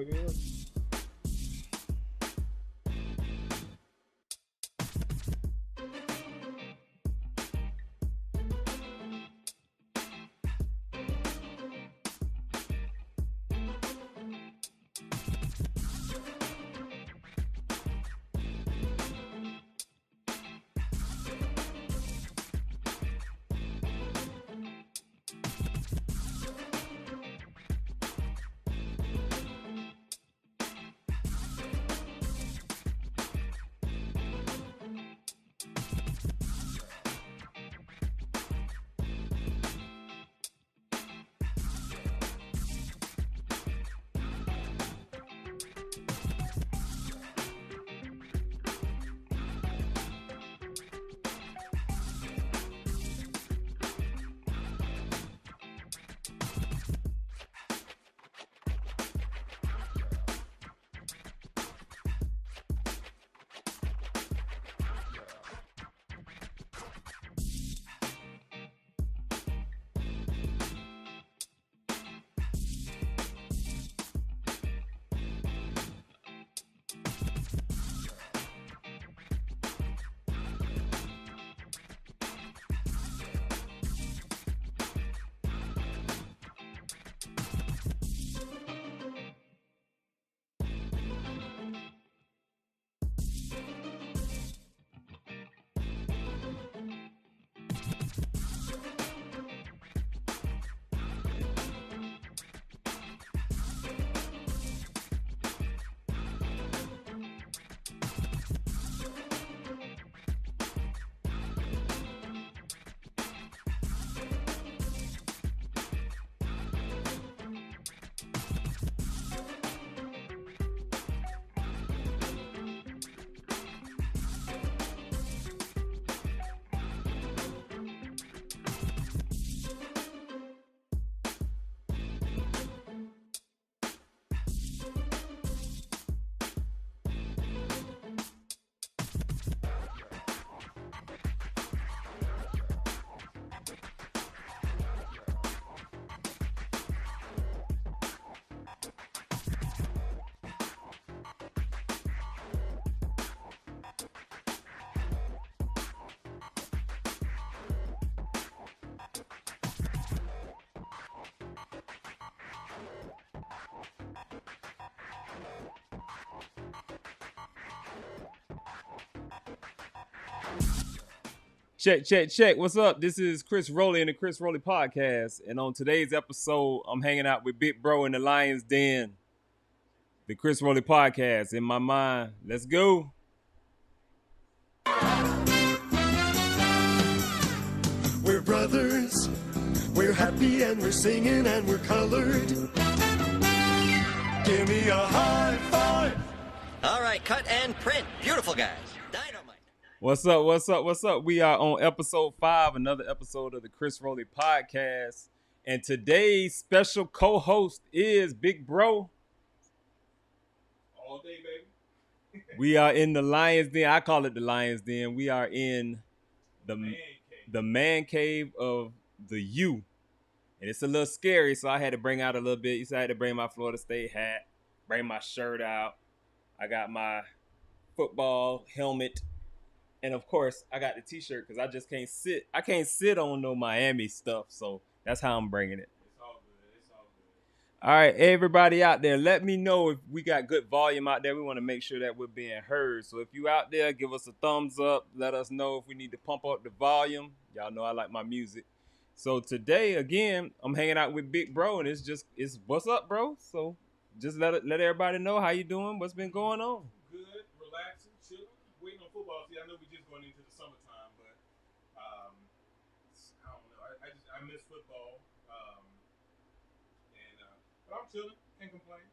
we good. Check. What's up? This is Crsroli and the Crsroli podcast. And on today's episode, I'm hanging out with Big Bro in the Lion's Den. The Crsroli podcast in my mind. Let's go. We're brothers. We're happy and we're singing and we're colored. Give me a high five. All right, cut and print. Beautiful, guys. Dynamite. What's up? We are on episode 5, another episode of the Crsroli podcast. And today's special co-host is Big Bro. All day, baby. We are in the Lion's Den. I call it the Lion's Den. We are in the man cave of the U. And it's a little scary, so I had to bring out a little bit. So I had to bring my Florida State hat, bring my shirt out. I got my football helmet. And of course, I got the t-shirt because I just can't sit. I can't sit on no Miami stuff. So that's how I'm bringing it. It's all good. All right, everybody out there, let me know if we got good volume out there. We want to make sure that we're being heard. So if you out there, give us a thumbs up. Let us know if we need to pump up the volume. Y'all know I like my music. So today, again, I'm hanging out with Big Bro, and it's what's up, bro? So just let everybody know how you doing, what's been going on. Good, relaxing, chilling, waiting on football. See, I know we're just going into the summertime, but I don't know. I miss football, but I'm chilling. Can't complain.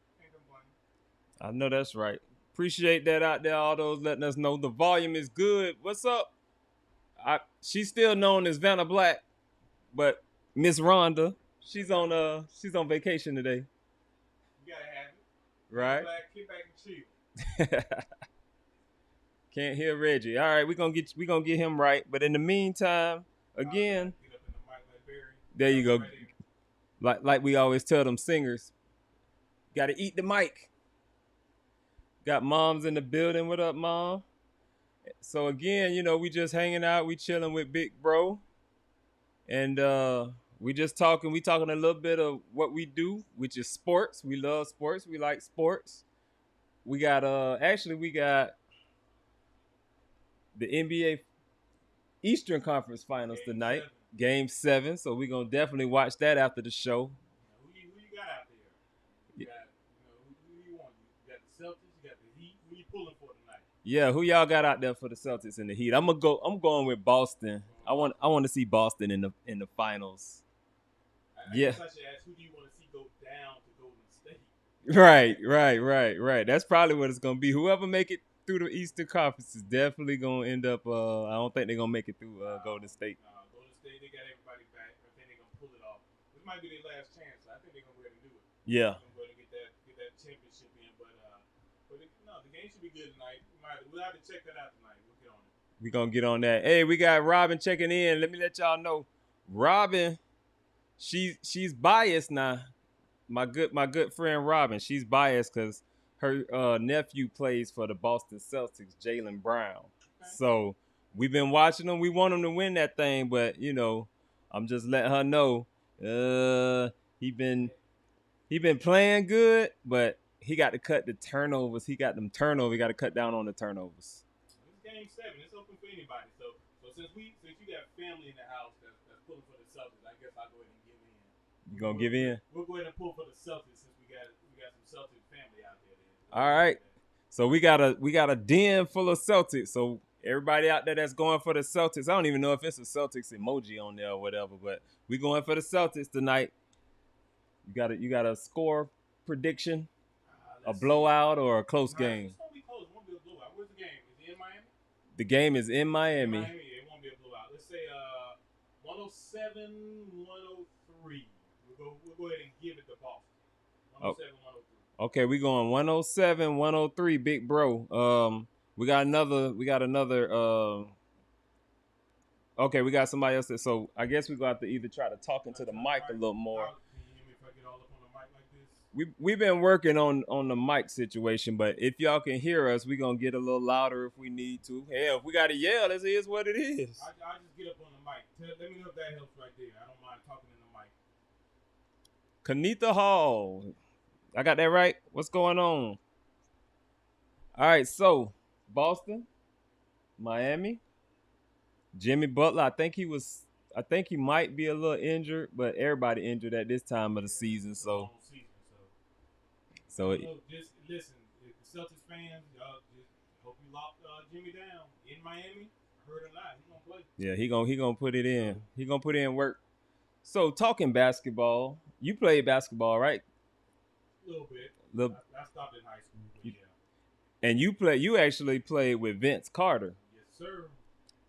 I know that's right. Appreciate that out there, all those letting us know the volume is good. What's up? She's still known as Vanna Black, but Miss Rhonda, she's on vacation today. You gotta have it. Right? Kick back and chill. Can't hear Reggie. All right, we gonna get him right. But in the meantime, again, Get up in the mic like Barry. there you go. Right there. Like we always tell them singers, gotta eat the mic. Got moms in the building. What up, mom? So again, we just hanging out. We chilling with Big Bro, and we just talking. We talking a little bit of what we do, which is sports. We love sports. We like sports. We got actually we got the NBA Eastern Conference Finals tonight, Game 7. So we're gonna definitely watch that after the show. Who you got out there? You got, who you want? You got the Celtics. You got the Heat. Who you pulling for tonight? Yeah, who y'all got out there for the Celtics and the Heat? I'm going with Boston. I want to see Boston in the finals. I guess I should ask, who do you want to see go down to Golden State? Right. That's probably what it's gonna be. Whoever make it through the Eastern Conference is definitely gonna end up. I don't think they're gonna make it through Golden State. Golden State, they got everybody back. I think they're gonna pull it off. This might be their last chance. So I think they're gonna go ahead and do it. Yeah. They're gonna go ahead and get that championship in. But the game should be good tonight. We'll have to check that out tonight. We'll get on it. We're gonna get on that. Hey, we got Robin checking in. Let me let y'all know. Robin, she's biased now. My good friend Robin, she's biased because her nephew plays for the Boston Celtics, Jaylen Brown. Okay. So we've been watching him. We want him to win that thing, but I'm just letting her know. He been playing good, but he got to cut the turnovers. He got them turnovers. He got to cut down on the turnovers. It's Game 7. It's open for anybody. So since you got family in the house that's pulling for the Celtics, I guess I'll go ahead and give in. You gonna give in? We'll go ahead and pull for the Celtics since we got some Celtics family out there. All right. So we got a den full of Celtics. So everybody out there that's going for the Celtics, I don't even know if it's a Celtics emoji on there or whatever, but we going for the Celtics tonight. You got a score prediction, a blowout or a close game? It's gonna be close. It won't be a blowout. Where's the game? Is it in Miami? The game is in Miami. It won't be a blowout. Let's say 107-103. We'll go ahead and give it to Boston. 107-103. Okay, we going 107-103, Big Bro. We got another. Okay, we got somebody else. So I guess we gonna have to either try to talk into the mic a little more. Can you hear me if I get all up on the mic like this? We've been working on the mic situation, but if y'all can hear us, we gonna get a little louder if we need to. Hell, if we gotta yell, this is what it is. I just get up on the mic. Let me know if that helps right there. I don't mind talking in the mic. Kanitha Hall. I got that right? What's going on? All right, so Boston, Miami, Jimmy Butler. I think he might be a little injured, but everybody injured at this time of the season. So just listen, if the Celtics fans, y'all just hope you lock Jimmy down in Miami. Heard or not, he's gonna play. Yeah, he gonna put it in. He gonna put in work. So talking basketball, you played basketball, right? A little bit. I stopped in high school, but yeah. And you actually played with Vince Carter. Yes, sir.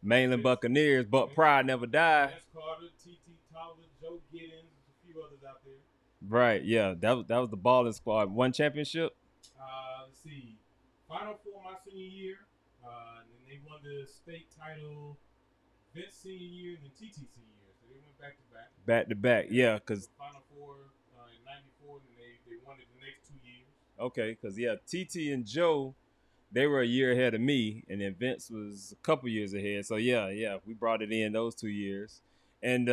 Mainland Buccaneers, but pride never died. Vince Carter, T.T. Tyler, Joe Giddens, a few others out there. Right, yeah. That was the balling squad. One championship? Let's see. Final Four my senior year. And then they won the state title Vince senior year and then T.T. senior year. So they went back to back. Back to back, yeah, because Final Four in 94, and they won it the next 2 years. Okay, because, yeah, TT and Joe, they were a year ahead of me, and then Vince was a couple years ahead. So, yeah, we brought it in those 2 years. And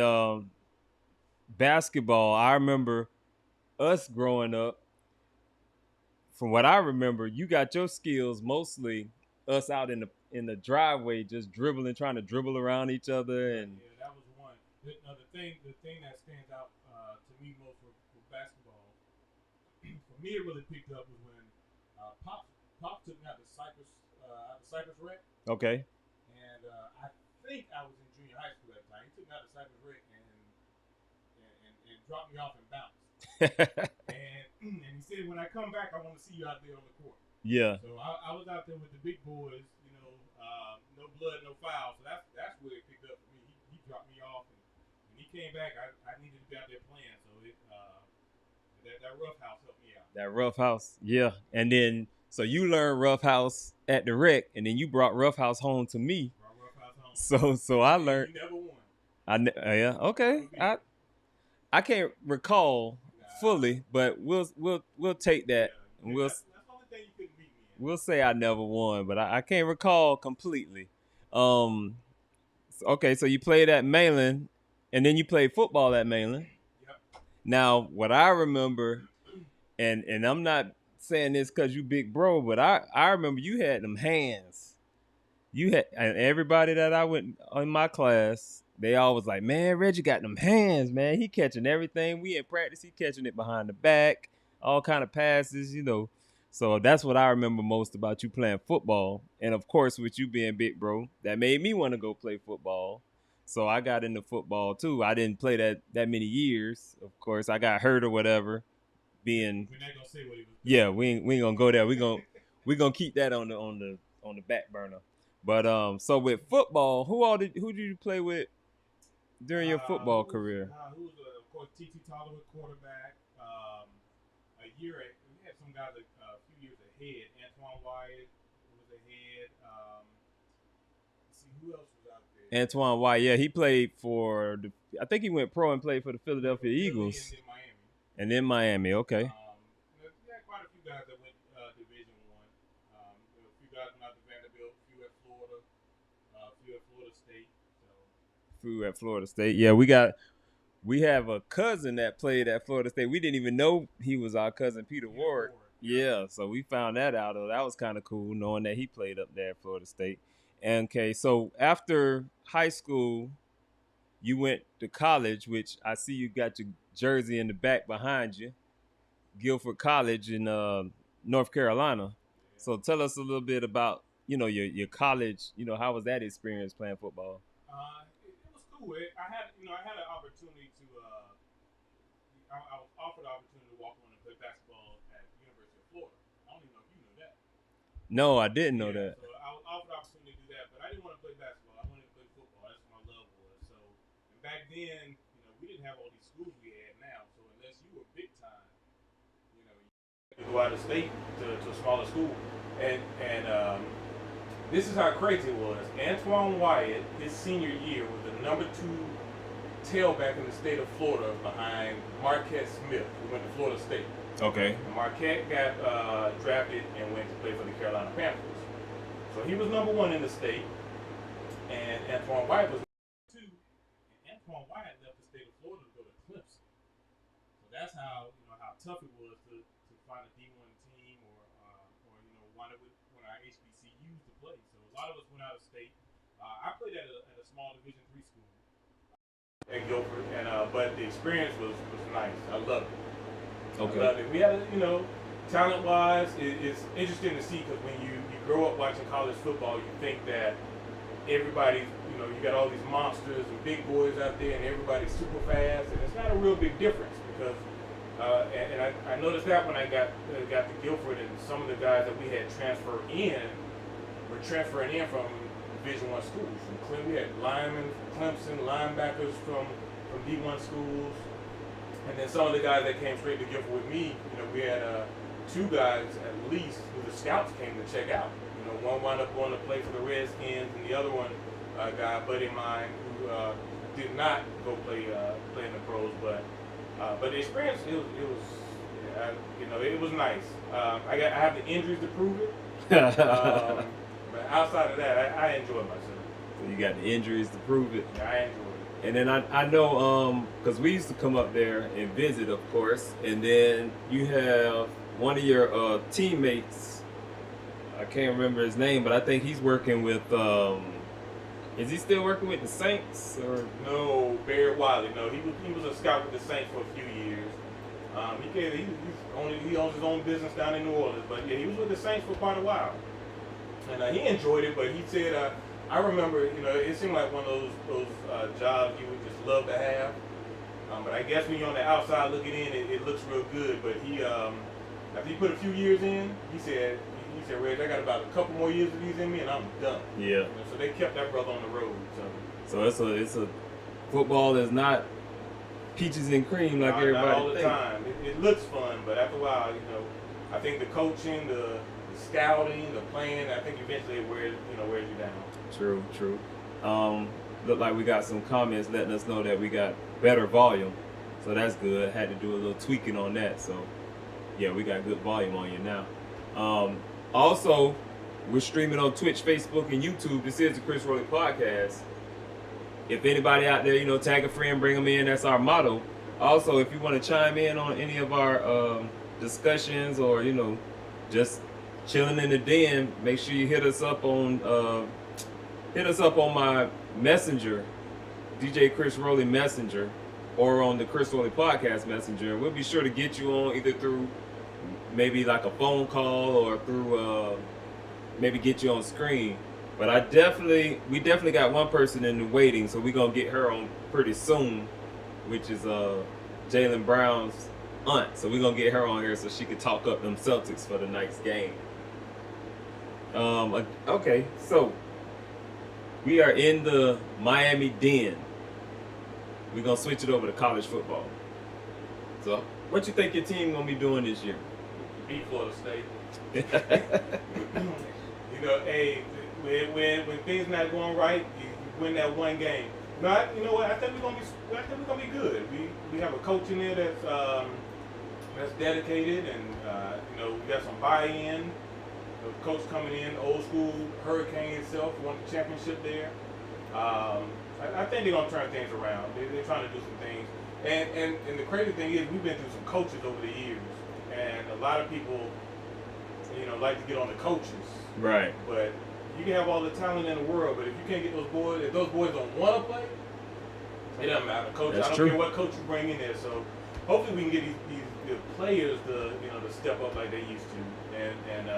basketball, I remember us growing up. From what I remember, you got your skills mostly us out in the driveway just dribbling, trying to dribble around each other. And yeah, that was one. The thing that stands out to me most for basketball, for me it really picked up was when Pop took me out to Cypress Rec. Okay. And I think I was in junior high school at the time. He took me out to Cypress Rec and dropped me off and bounced. and he said, when I come back, I want to see you out there on the court. Yeah. So I was out there with the big boys, no blood, no foul. So that's where it picked up for me. He dropped me off, and when he came back, I needed to be out there playing. So that rough house helped me out. That rough house, yeah. And then, so you learned rough house at the rec, and then you brought rough house home to me. Brought rough house home. So I learned. You never won. Yeah, okay. I can't recall fully, but we'll take that. Yeah, that's the only thing you couldn't beat me we'll say I never won, but I can't recall completely. Okay, so you played at Mainland, and then you played football at Mainland. Yep. Now, what I remember, and I'm not saying this because you big bro, but I remember you had them hands. You had, and everybody that I went in my class, they always like, man, Reggie got them hands, man. He catching everything. We in practice, he catching it behind the back, all kind of passes, you know. So that's what I remember most about you playing football. And of course, with you being big bro, that made me want to go play football. So I got into football too. I didn't play that many years. Of course, I got hurt or whatever. Being We're not gonna say what he was doing. Yeah, we ain't gonna go there. We gonna keep that on the back burner. But so with football, who did you play with during your football career? Who was of course T.T. Tolliver, quarterback. We had some guys a few years ahead. Antoine Wyatt was ahead. Let's see who else was out there. Antoine White, yeah, he played for I think he went pro and played for the Philadelphia Eagles. And then Miami. And then Miami, okay. We had quite a few guys that went Division One. A few guys went out to Vanderbilt, a few at Florida, a few at Florida State. Few at Florida State. Yeah, we have a cousin that played at Florida State. We didn't even know he was our cousin, Peter Ward. Yeah, so we found that out. That was kind of cool, knowing that he played up there at Florida State. And okay, so after high school, you went to college, which I see you got your jersey in the back behind you, Guilford College in North Carolina. So tell us a little bit about your college. How was that experience playing football? It was cool. I had an opportunity to. I was offered the opportunity to walk on and play basketball at the University of Florida. I don't even know if you knew that. No, I didn't know that. So I was offered the opportunity to do that, but I didn't want to play basketball. I wanted to play football. That's what my love was. So, and back then, we didn't have all these schools we had now. So unless you were big time, you had to go out of state to a smaller school. And this is how crazy it was. Antoine Wyatt, his senior year, was the number 2 tailback in the state of Florida behind Marquette Smith, who went to Florida State. Okay. And Marquette got drafted and went to play for the Carolina Panthers. So he was number 1 in the state, and Antoine Wyatt was number 2. And Antoine Wyatt left the state of Florida to go to Clemson. So that's how tough it was to find a D1 team or wind up with one of our HBCUs to play. So a lot of us went out of state. I played at a small Division III school at Guilford, and but the experience was nice. I loved it. Okay. I loved it. We had talent-wise, it's interesting to see because when you grow up watching college football, you think that everybody's you got all these monsters and big boys out there, and everybody's super fast, and it's not a real big difference because. And I noticed that when I got to Guilford, and some of the guys that we had transferred in were transferring in from Division I schools. We had linemen from Clemson, linebackers from D1 schools, and then some of the guys that came straight to Guilford with me. We had 2 guys at least who the scouts came to check out. One wound up going to play for the Redskins, and the other one, a guy, a buddy of mine, who did not go play in the pros, but the experience, it was nice. I have the injuries to prove it. But outside of that, I enjoyed myself. So you got the injuries to prove it. Yeah, I enjoyed it. And then I know because we used to come up there and visit, of course. And then you have one of your teammates. I can't remember his name, but I think he's working with. Is he still working with the Saints or no? Barry Wiley. No, he was a scout with the Saints for a few years. He owns his own business down in New Orleans, but yeah, he was with the Saints for quite a while, and he enjoyed it. But he said, I remember, it seemed like one of those jobs you would just love to have. But I guess when you're on the outside looking in, it looks real good. But after he put a few years in, he said, Reg, I got about a couple more years of these in me, and I'm done. Yeah. So they kept that brother on the road. So it's a football is not peaches and cream like everybody not all the think. time. It looks fun, but after a while, I think the coaching, the scouting, the playing, I think eventually it wears you down. True. Look like we got some comments letting us know that we got better volume, so that's good. Had to do a little tweaking on that, so yeah, we got good volume on you now. Also, we're streaming on Twitch, Facebook, and YouTube. This is the Crsroli podcast. If anybody out there, tag a friend, bring them in. That's our motto. Also, if you want to chime in on any of our discussions or, just chilling in the den, make sure you hit us up on my messenger, DJ Crsroli Messenger, or on the Crsroli Podcast Messenger. We'll be sure to get you on either through maybe like a phone call or through maybe get you on screen. But we definitely got one person in the waiting, so we're gonna get her on pretty soon, which is Jaylen Brown's aunt. So we're gonna get her on here so she can talk up them Celtics for the night's game. Okay, so we are in the Miami Den. We're gonna switch it over to college football. So what you think your team gonna be doing this year? Beat Florida State. Hey, when things not going right, you win that one game. But you know what? I think we're gonna be good. We have a coach in there that's dedicated, and we got some buy-in. The coach coming in, old school Hurricane himself, won the championship there. I think they're gonna turn things around. They're trying to do some things. And the crazy thing is, we've been through some coaches over the years, and a lot of people, like to get on the coaches. Right. But you can have all the talent in the world, but if you can't get those boys, if those boys don't want to play, it doesn't matter. Coach, That's I don't true. care what coach you bring in there. So hopefully we can get these players to step up like they used to, and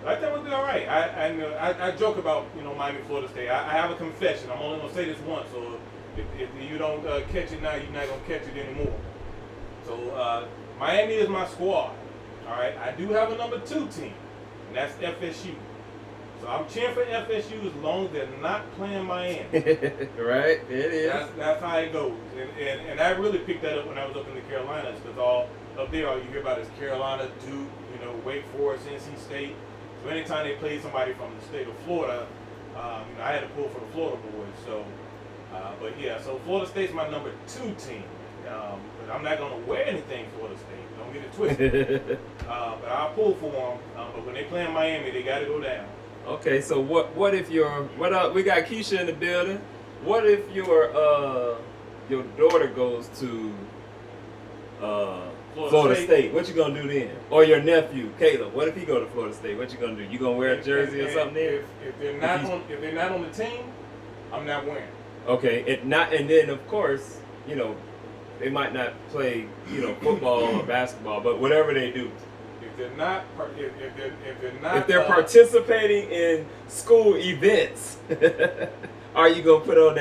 I think we'll be all right. I joke about Miami, Florida State. I have a confession. I'm only gonna say this once, so if you don't catch it now, you're not gonna catch it anymore. So Miami is my squad. All right. I do have a number 2 team, and that's FSU. So I'm cheering for FSU as long as they're not playing Miami. Right, it is. That's how it goes. And I really picked that up when I was up in the Carolinas, because all you hear about is Carolina, Duke, Wake Forest, NC State. So anytime they played somebody from the state of Florida, I had to pull for the Florida boys. So, but yeah, so Florida State's my number 2 team. But I'm not going to wear anything Florida State. Don't get it twisted. But I'll pull for them. But when they play in Miami, they got to go down. Okay, so what if we got Keisha in the building. What if your daughter goes to Florida State? What you gonna do then? Or your nephew, Caleb, what if he go to Florida State? What you gonna do? You gonna wear a jersey or something there? If they're not on the team, I'm not wearing. Okay, and then of course, they might not play, football or basketball, but whatever they do. If they're participating in school events, are you gonna put on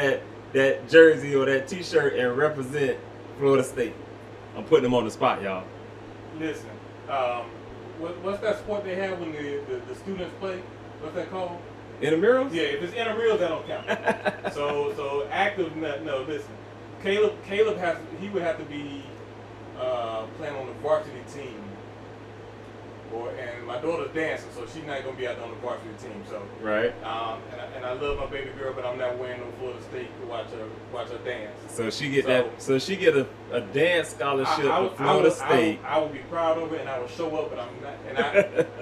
that jersey or that T-shirt and represent Florida State? I'm putting them on the spot, y'all. Listen, what's that sport they have when the students play? What's that called? Intramurals? Yeah, if it's intramurals, that don't count. so active, no. Listen, Caleb would have to be playing on the varsity team. And my daughter's dancing, so she's not gonna be out on the varsity team. So right. And I love my baby girl, but I'm not wearing no Florida State to watch her dance. So she get a dance scholarship at Florida State. I will be proud of it, and I will show up, but I'm not. And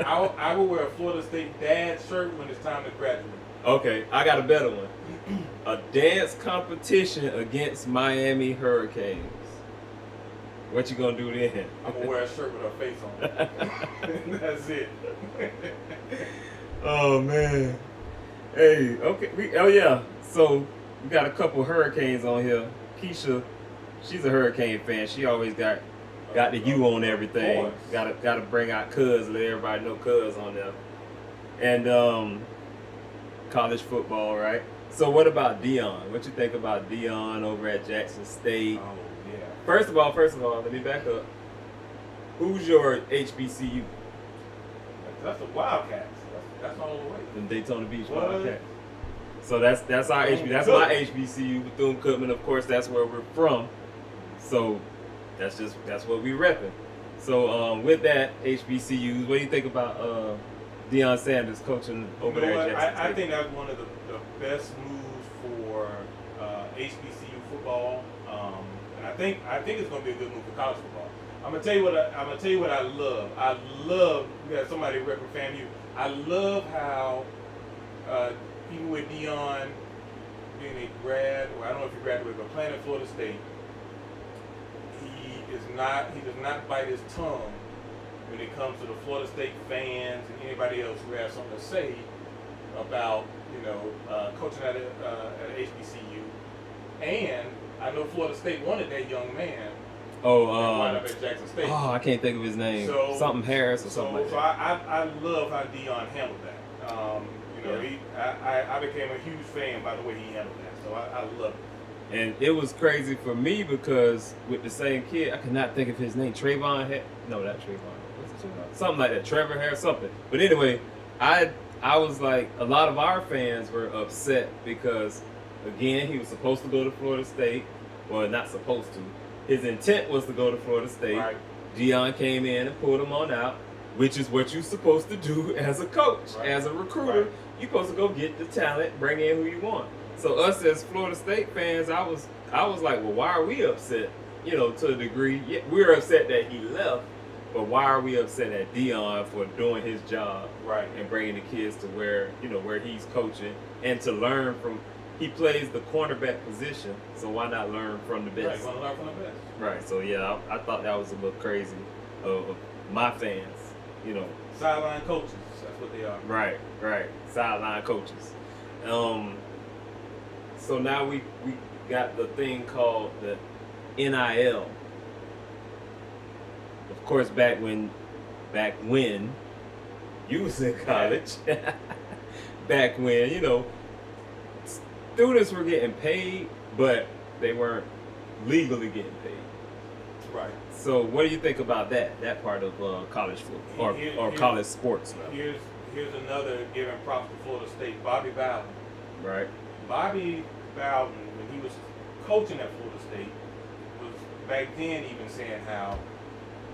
I will wear a Florida State dad shirt when it's time to graduate. Okay, I got a better one. A dance competition against Miami Hurricanes. What you gonna do then? I'm gonna wear a shirt with her face on it. That's it. Oh man. Hey, okay. So we got a couple Hurricanes on here. Keisha, she's a Hurricane fan. She always got the U on everything. Gotta bring out Cuz, let everybody know Cuz on there. And college football, right? So what about Dion? What you think about Dion over at Jackson State? Oh yeah. First of all, let me back up. Who's your HBCU? That's the Wildcats. That's all the way. The Daytona Beach What? Wildcats. So that's our HBCU. That's my HBCU, Bethune-Cookman. Of course, that's where we're from. So that's what we repping. So with that HBCUs, what do you think about Deion Sanders coaching over there at Jackson State? I think that's one of the best moves for HBCU football. And I think it's going to be a good move for college football. I'm gonna tell you what I love. I love that somebody repping FAMU. I love how even with Dion being a grad, or I don't know if he graduated, but playing at Florida State, he does not bite his tongue when it comes to the Florida State fans and anybody else who has something to say about coaching at an HBCU. And I know Florida State wanted that young man. Oh, wind up at Jackson State. Oh, I can't think of his name. Something Harris or something like that. So I love how Dion handled that. I became a huge fan by the way he handled that. So I love it. And it was crazy for me because with the same kid, I could not think of his name. Trayvon no, not Trayvon. What's it Trayvon? Something like that. Trevor Harris, something. But anyway, I was like, a lot of our fans were upset because, again, he was supposed to go to Florida State. Well, not supposed to. His intent was to go to Florida State. Right. Dion came in and pulled him on out, which is what you're supposed to do as a coach, as a recruiter. Right. You're supposed to go get the talent, bring in who you want. So us as Florida State fans, I was like, well, why are we upset? To a degree, yeah, we're upset that he left, but why are we upset at Dion for doing his job, right, and bringing the kids to where he's coaching and to learn from? He plays the cornerback position, so why not learn from the best? Right, you want to learn from the best. Right. So yeah, I thought that was a little crazy of my fans. Sideline coaches, that's what they are. Right. Sideline coaches. So now we got the thing called the NIL. Of course, back when you was in college, back when students were getting paid, but they weren't legally getting paid. Right. So what do you think about that part of college football or college sports? Here's another giving props to Florida State, Bobby Bowden. Right. Bobby Bowden, when he was coaching at Florida State, was back then even saying how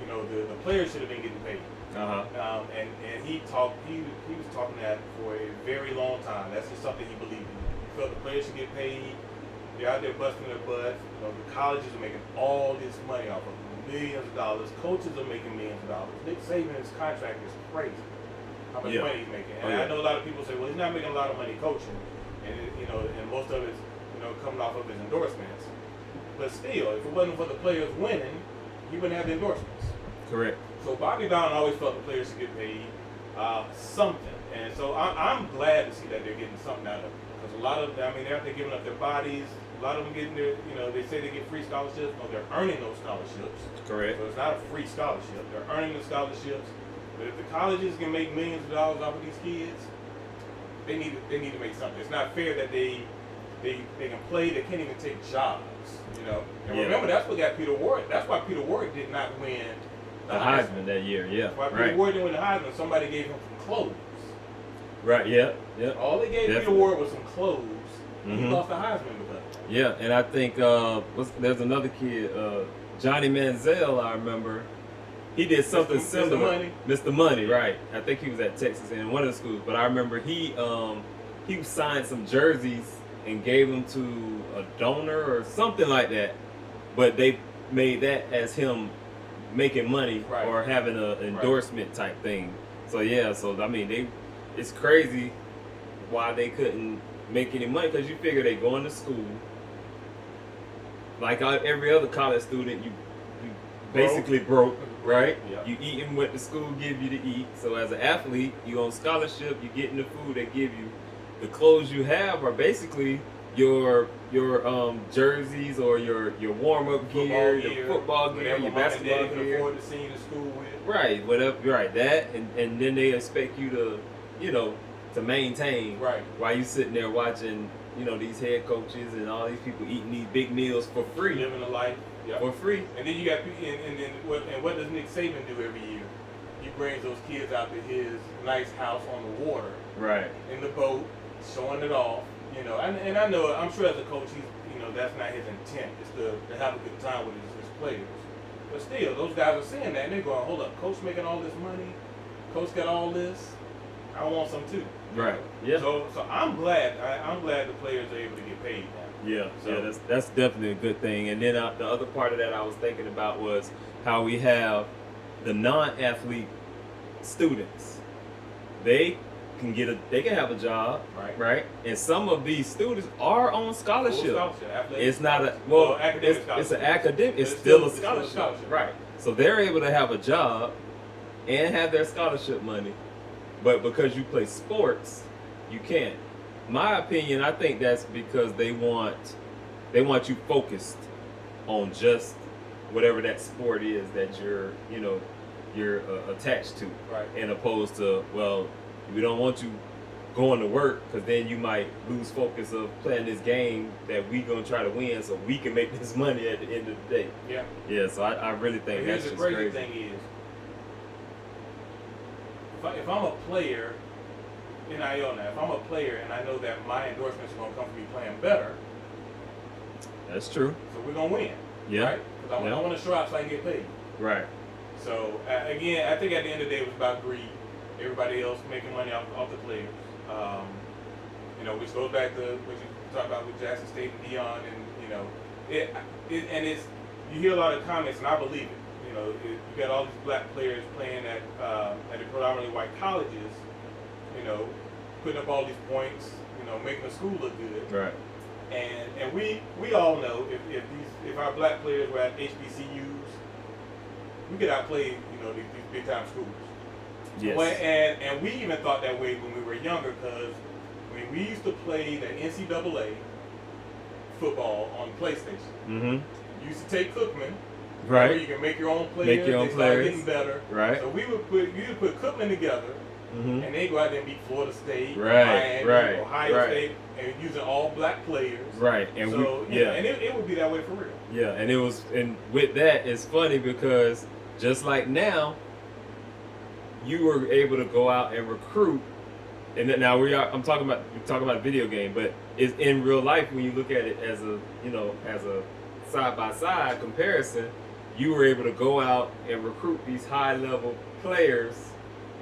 the players should have been getting paid. And he was talking that for a very long time. That's just something he believed in. He felt the players should get paid. They're out there busting their butts. The colleges are making all this money off of them, millions of dollars. Coaches are making millions of dollars. Nick Saban's contract is crazy. How much money he's making? And I know a lot of people say, well, he's not making a lot of money coaching, and and most of it's coming off of his endorsements. But still, if it wasn't for the players winning, he wouldn't have the endorsements. Correct. So Bobby Bowden always felt the players should get paid something, and so I'm glad to see that they're getting something out of it. Because a lot of them, they're out there giving up their bodies. A lot of them getting their, they say they get free scholarships. No, they're earning those scholarships. Correct. So it's not a free scholarship. They're earning the scholarships. But if the colleges can make millions of dollars off of these kids, they need to make something. It's not fair that they can play. They can't even take jobs. And remember, that's what got Peter Warwick. That's why Peter Warwick did not win the Heisman that year. Yeah. That's why Peter Warwick didn't win the Heisman. Somebody gave him some clothes. Right. Yeah. Yeah. All they gave Peter Warwick was some clothes. Mm-hmm. He lost the Heisman because of that. Yeah, and I think there's another kid, Johnny Manziel. I remember he did something similar. Mr. Money, right? I think he was at Texas in one of the schools. But I remember he signed some jerseys and gave them to a donor or something like that. But they made that as him making money or having an endorsement type thing. So yeah, it's crazy why they couldn't make any money, because you figure they going to school like every other college student. You basically broke, right? Yeah. You eating what the school give you to eat. So as an athlete, you on scholarship, you getting the food they give you. The clothes you have are basically your jerseys or your warm up gear, your football gear, your basketball gear. Afford to send you to school with. Right, whatever. Right, that and then they expect you to to maintain while you sitting there watching these head coaches and all these people eating these big meals for free, living a life for free. And then you got what does Nick Saban do every year? He brings those kids out to his nice house on the water, right, in the boat, showing it off. And I know, I'm sure as a coach, he's that's not his intent. It's to have a good time with his players. But still, those guys are saying that and they're going, hold up, coach making all this money, coach got all this. I want some too. Right. Yeah. So I'm glad. I'm glad the players are able to get paid now. Yeah. So, Yeah. That's definitely a good thing. And then the other part of that I was thinking about was how we have the non-athlete students. They can have a job, right? And some of these students are on scholarship. It's not a it's an academic. It's still a scholarship, right? So they're able to have a job and have their scholarship money, but because you play sports, you can't. My opinion, I think that's because they want you focused on just whatever that sport is that you're attached to, right? And opposed to, well, we don't want you going to work because then you might lose focus of playing this game that we gonna try to win so we can make this money at the end of the day. Yeah. Yeah. So I really think that's just crazy. The crazy thing is, if I'm a player, NIL now, if I'm a player and I know that my endorsements are gonna come from me playing better, that's true. So we're gonna win. Yeah. Right? Because I want to show out so I can get paid. Right. So again, I think at the end of the day, it was about greed. Everybody else making money off the players. Which goes back to what you talked about with Jackson State and Dion, and it's you hear a lot of comments, and I believe it. You got all these black players playing at the predominantly white colleges, putting up all these points, making the school look good. Right. And we all know if our black players were at HBCUs, we could outplay these big time schools. Yes. And we even thought that way when we were younger, because when we used to play the NCAA football on PlayStation, mm-hmm. you used to take Cookman. Right. Where you can make your own players. Make your own they players. Start getting better. Right. So we would put Cookman together, mm-hmm. and they go out there and beat Florida State, right. Miami, Ohio State, and using all black players. Right. And so, and it would be that way for real. Yeah, and with that, it's funny because just like now, you were able to go out and recruit, and then now we're talking about a video game, but it's in real life when you look at it as a side by side comparison. You were able to go out and recruit these high level players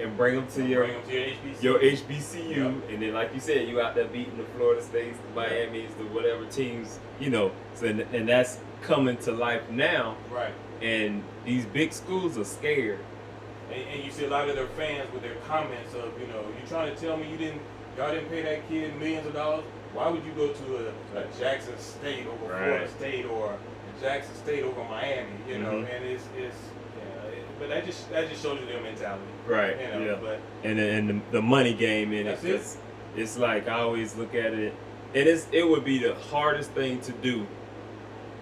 and bring them to your HBCU, yep. And then like you said, you out there beating the Florida States, the Miamis, the whatever teams, So and that's coming to life now. Right. And these big schools are scared. And you see a lot of their fans with their comments of, you trying to tell me y'all didn't pay that kid millions of dollars? Why would you go to a Jackson State over Florida State or Jackson State over Miami? Mm-hmm. And but that just shows you their mentality. Right. But and the money game in it. It's like I always look at it, and it would be the hardest thing to do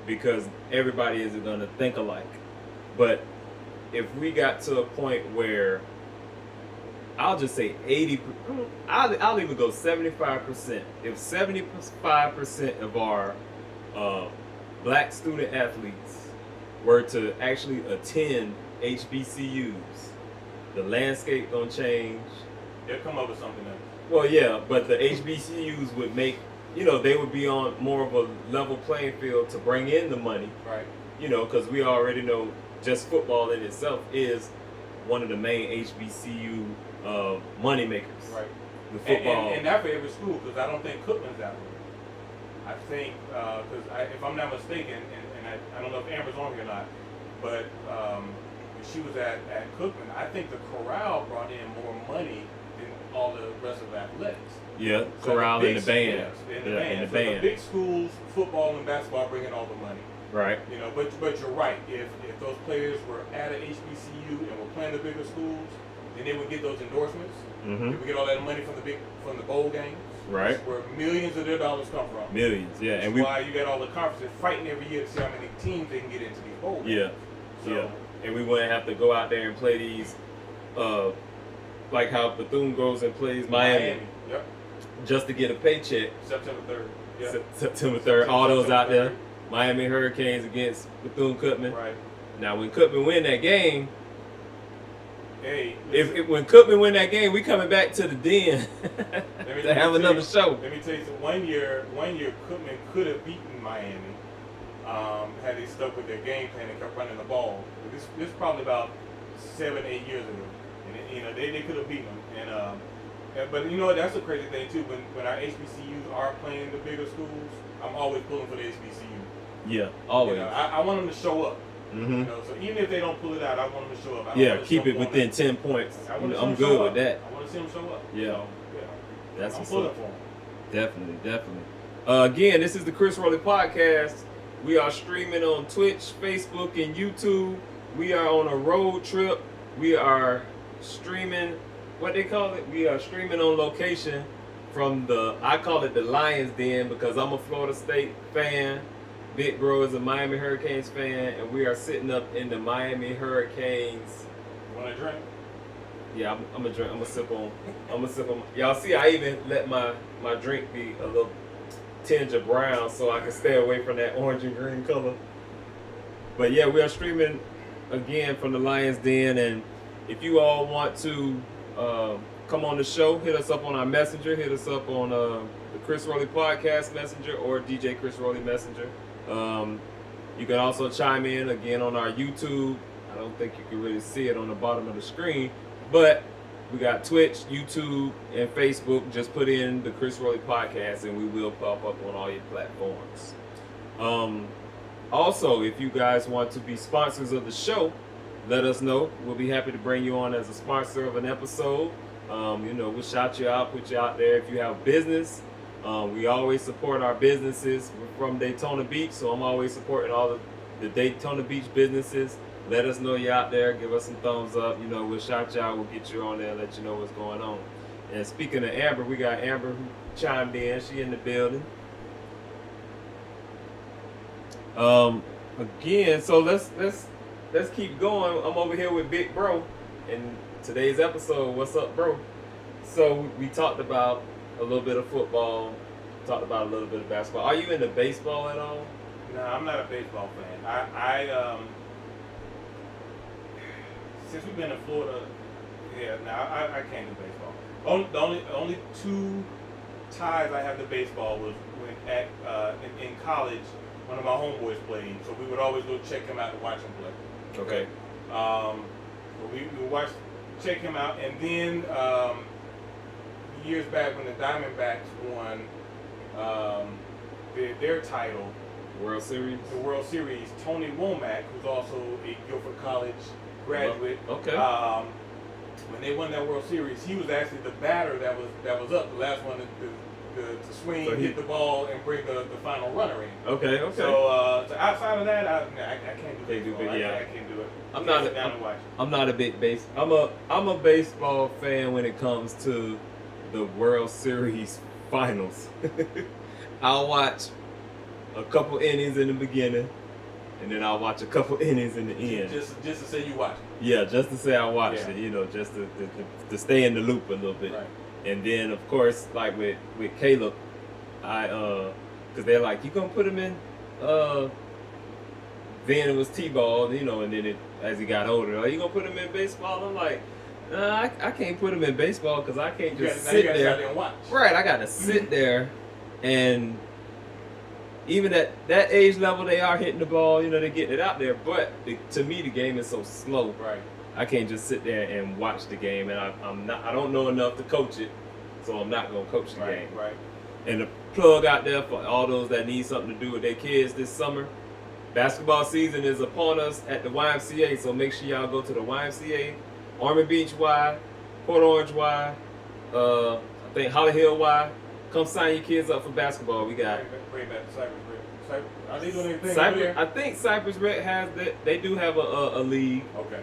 because everybody isn't gonna think alike. But if we got to a point where I'll just say 80%, I'll even go 75%. If 75% of our black student athletes were to actually attend HBCUs, the landscape gonna change. They'll come up with something else. Well, yeah, but the HBCUs would make, they would be on more of a level playing field to bring in the money. Right. Because we already know just football in itself is one of the main HBCU money makers. Right. The football. And that for every school, because I don't think Cookman's that way. I think, because if I'm not mistaken, and I don't know if Amber's on here or not, but when she was at Cookman, I think the Corral brought in more money than all the rest of the athletics. Yeah, Corral and the band. Yes, and the band. The big schools, football and basketball, bring in all the money. Right. But you're right. If those players were at an HBCU and were playing the bigger schools, then they would get those endorsements. Mm-hmm. They would get all that money from the bowl games. Right. Where millions of their dollars come from. Millions, yeah. That's why you got all the conferences fighting every year to see how many teams they can get into these bowl games. Yeah. So, and we wouldn't have to go out there and play these, like how Bethune goes and plays Miami. Yep. Just to get a paycheck. September 3rd. Yep. September 3rd. All those out there. Miami Hurricanes against Bethune-Cookman. Right. Now, when Cookman win that game, when Cookman win that game, we coming back to the den to have another show. Let me tell you, one year Cookman could have beaten Miami had they stuck with their game plan and kept running the ball. This is probably about 7-8 years ago, and they could have beaten them. But you know what? That's a crazy thing too. When our HBCUs are playing the bigger schools, I'm always pulling for the HBCU. Yeah, always. You know, I want them to show up. Mm-hmm. You know, so even if they don't pull it out, I want them to show up. Yeah, keep it within 10 points. I'm good with that. I want to see them show up. Yeah, so, yeah. That's I'm what's pulling up. for them. Definitely. Again, this is the Crsroli podcast. We are streaming on Twitch, Facebook, and YouTube. We are on a road trip. We are streaming, what they call it? We are streaming on location from I call it the Lions Den because I'm a Florida State fan. Big Bro is a Miami Hurricanes fan, and we are sitting up in the Miami Hurricanes. You want a drink? Yeah, I'm gonna drink. I'm gonna sip on. Y'all see, I even let my drink be a little tinge of brown so I can stay away from that orange and green color. But yeah, we are streaming again from the Lions Den, and if you all want to come on the show, hit us up on our messenger. Hit us up on the Crsroli podcast messenger or DJ Crsroli messenger. You can also chime in again on our YouTube. I don't think you can really see it on the bottom of the screen, but we got Twitch, YouTube, and Facebook. Just put in the Crsroli podcast and we will pop up on all your platforms. Also, if you guys want to be sponsors of the show, let us know. We'll be happy to bring you on as a sponsor of an episode. We'll shout you out, put you out there if you have business. We always support our businesses. We're from Daytona Beach, so I'm always supporting all of the Daytona Beach businesses. Let us know you're out there. Give us some thumbs up. We'll shout you out. We'll get you on there and let you know what's going on. And speaking of Amber, we got Amber who chimed in. She in the building. Again, so let's keep going. I'm over here with Big Bro, and today's episode, what's up, bro? So we talked about a little bit of football, talked about a little bit of basketball. Are you into baseball at all? No, I'm not a baseball fan. I since we've been in Florida, I can't do baseball. The only two ties I have to baseball was when in college, one of my homeboys played, so we would always go check him out and watch him play. Okay. So we would check him out, and then years back when the Diamondbacks won their title, World Series. The World Series, Tony Womack, who's also a Guilford College graduate. Okay. When they won that World Series, he was actually the batter that was up, the last one to swing, so hit the ball, and bring the final runner in. Okay. So outside of that, I can't do baseball. I can't do it. I'm not a big base. I'm a baseball fan when it comes to the World Series finals. I'll watch a couple innings in the beginning, and then I'll watch a couple innings in the end. Just to say you watch it. Yeah, just to say I watched it. Just to stay in the loop a little bit. Right. And then of course, like with Caleb, because they're like, you gonna put him in. Then it was Tebow, and then as he got older, like, you gonna put him in baseball? I'm like, nah, I can't put him in baseball because I can't just sit there. And watch. Right, I got to sit there, and even at that age level, they are hitting the ball. They're getting it out there. But to me, the game is so slow. Right. I can't just sit there and watch the game, and I don't know enough to coach it, so I'm not gonna coach the game. Right. And the plug out there for all those that need something to do with their kids this summer. Basketball season is upon us at the YMCA, so make sure y'all go to the YMCA, Army Beach Y, Port Orange Y, I think Holly Hill Y. Come sign your kids up for basketball. We got. Bring back the Cypress Red. Are they doing anything? I think Cypress Red has that. They do have a league. Okay.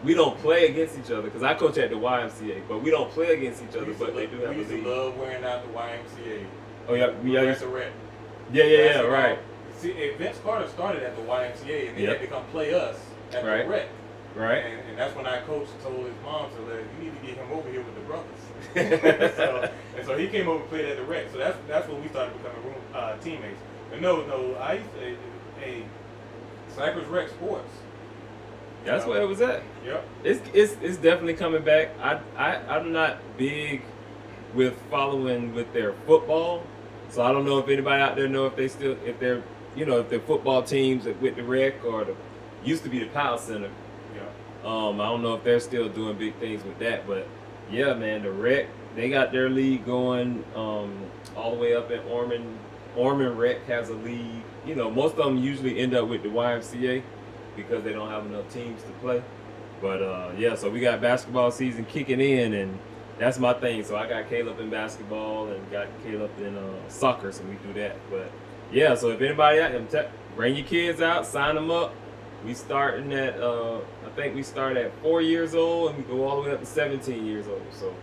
We don't play against each other because I coach at the YMCA, but we don't play against each other. But they do have a league. We used to love wearing out the YMCA. Oh yeah, we used to red. Yeah, right. See, Vince Carter started at the YMCA, and they had to come play us at the rec. Right. And that's when our coach told his mom, so that you need to get him over here with the brothers. so he came over and played at the rec. So that's when we started becoming teammates. But no, I used to Cypress Rec Sports. That's where it was at. Yep. It's definitely coming back. I'm not big with following with their football, so I don't know if anybody out there know if they're football teams with the rec or used to be the Power Center. Yeah. I don't know if they're still doing big things with that, but yeah, man, the rec They got their league going all the way up in Ormond. Ormond Rec has a league. You know, most of them usually end up with the YMCA because they don't have enough teams to play. But yeah, so we got basketball season kicking in, and that's my thing. So I got Caleb in basketball and got Caleb in soccer, so we do that. But yeah, so if anybody out there, bring your kids out, sign them up. We starting at I think we start at 4 years old and we go all the way up to 17 years old. So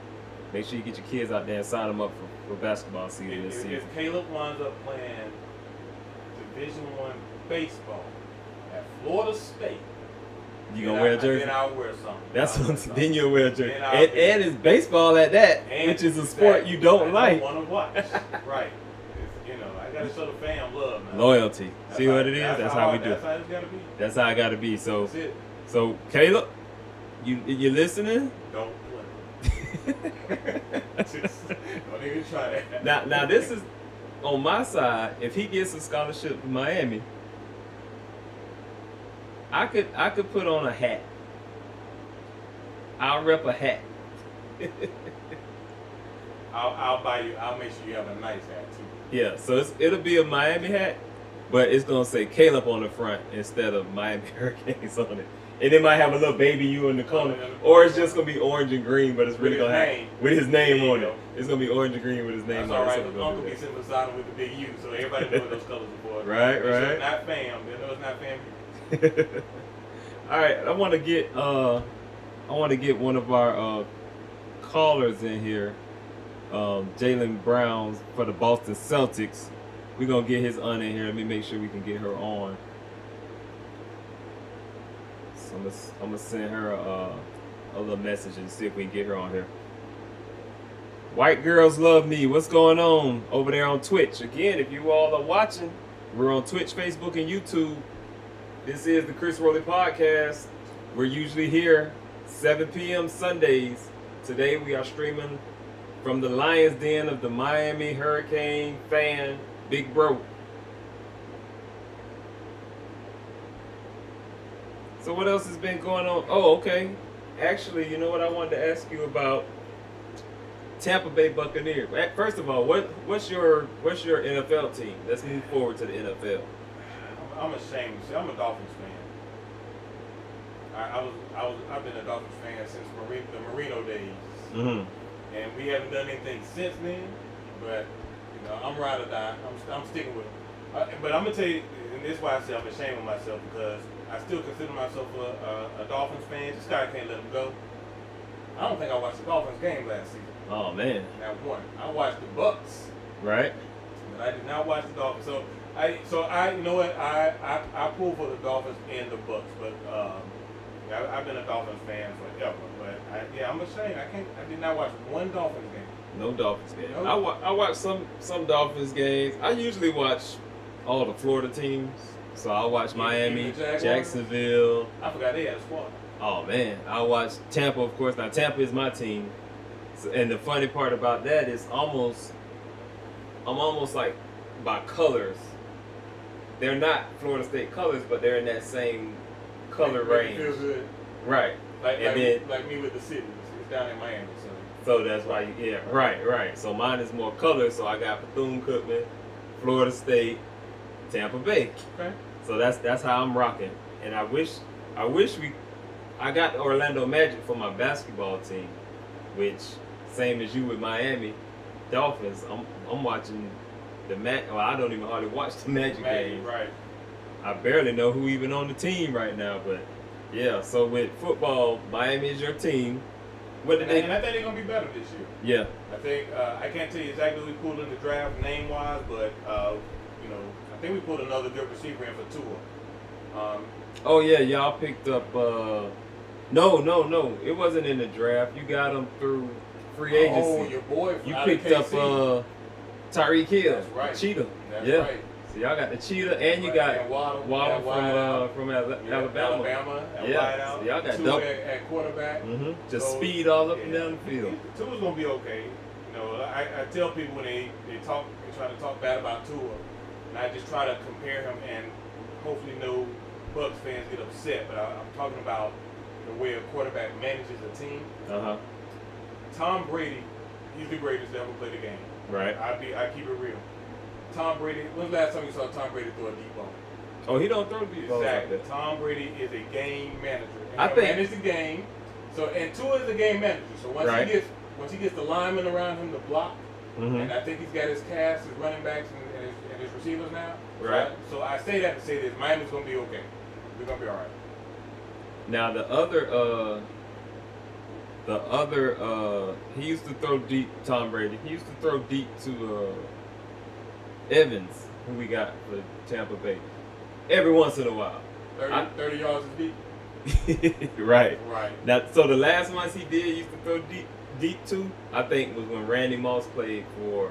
make sure you get your kids out there and sign them up for basketball season this season. If Caleb winds up playing Division I baseball at Florida State, You gonna wear a jersey? Then I'll wear something. That's what. Then you'll wear a jersey. And it's baseball at that, which is a sport you don't like. I want to watch. Right. You know, I gotta show the fam love, man. Loyalty. See what it is? That's how we do. That's how it's gotta be. That's how it gotta be. So, that's it. So Caleb, you listening? Don't play. Don't even try that. Now this is on my side. If he gets a scholarship to Miami, I could put on a hat. I'll rep a hat. I'll buy you. I'll make sure you have a nice hat too. Yeah, so it'll be a Miami hat, but it's gonna say Caleb on the front instead of Miami Hurricanes on it. And it might have a little baby you in the corner, or it's just gonna be orange and green, but it's really gonna have with his name on it. It's gonna be orange and green with his name on it. That's all right. The uncle be sitting beside him with the big U, so everybody knows those colors are for. Right. It's not fam. They know it's not family. All right, I want to get one of our callers in here, Jalen Browns for the Boston Celtics. We're gonna get his aunt in here. Let me make sure we can get her on. So I'm gonna send her a little message and see if we can get her on here. White girls love me. What's going on over there on Twitch? Again, if you all are watching, we're on Twitch, Facebook, and YouTube. This is the Crsroli podcast. We're usually here 7 p.m. Sundays. Today we are streaming from the Lion's Den of the Miami Hurricane fan, Big Bro. So what else has been going on? Oh, okay. Actually, you know what I wanted to ask you about? Tampa Bay Buccaneers. First of all, what's your NFL team? Let's move forward to the NFL. I'm ashamed. See, I'm a Dolphins fan. I've been a Dolphins fan since the Marino days, and we haven't done anything since then. But you know, I'm ride or die. I'm sticking with them. But I'm gonna tell you, and this is why I say I'm ashamed of myself, because I still consider myself a Dolphins fan. This guy can't let him go. I don't think I watched the Dolphins game last season. Oh man. Not one. I watched the Bucks. Right. But I did not watch the Dolphins. So I you know what, I pull for the Dolphins and the Bucks, but I've been a Dolphins fan forever. But I'm ashamed. I did not watch one Dolphins game. No Dolphins game. Nope. I watch some Dolphins games. I usually watch all the Florida teams. So I watch Miami, Jacksonville. I forgot they had a squad. Oh man, I watch Tampa, of course. Now Tampa is my team, and the funny part about that is I'm almost like by colors. They're not Florida State colors, but they're in that same color range. Feels good. Right. Like me with the city. It's down in Miami, so that's why right. So mine is more colors. So I got Bethune-Cookman, Florida State, Tampa Bay. Okay. So that's how I'm rocking. And I wish I got the Orlando Magic for my basketball team, which same as you with Miami Dolphins. I'm watching the Well, I don't even hardly watch the Magic games. Right. I barely know who even on the team right now, but yeah. So with football, Miami is your team. And I think they're gonna be better this year. Yeah. I think I can't tell you exactly who we pulled in the draft name wise, but you know, I think we pulled another good receiver in for Tua. Oh yeah, y'all picked up. No, it wasn't in the draft. You got him through free agency. Oh, your boy. You picked up Tyreek Hill. That's right. Cheetah. That's yeah. right. So y'all got the Cheetah, and you got Waddle from Alabama. Yeah. So y'all got Tua double at quarterback. Just speed all up and down the field. Tua's gonna be okay. You know, I tell people when they try to talk bad about Tua, and I just try to compare him, and hopefully no Bucs fans get upset. But I'm talking about the way a quarterback manages a team. Uh-huh. Tom Brady he's the greatest to ever play the game. Right. I keep it real. Tom Brady. When's the last time you saw Tom Brady throw a deep ball? Oh, he don't throw deep balls like Exactly. that. Tom Brady is a game manager. And I he'll think- manage the game. So and Tua is a game manager. So Right. once he gets the linemen around him to block, Mhm. and I think he's got his cast, his running backs, and his receivers now. Right. So I say that to say this: Miami's gonna be okay. We're gonna be all right. Now the other, he used to throw deep. Tom Brady. He used to throw deep to Evans, who we got for Tampa Bay, every once in a while. 30 yards is deep. Right. Right. Now, so the last ones he did used to throw deep to, I think, was when Randy Moss played for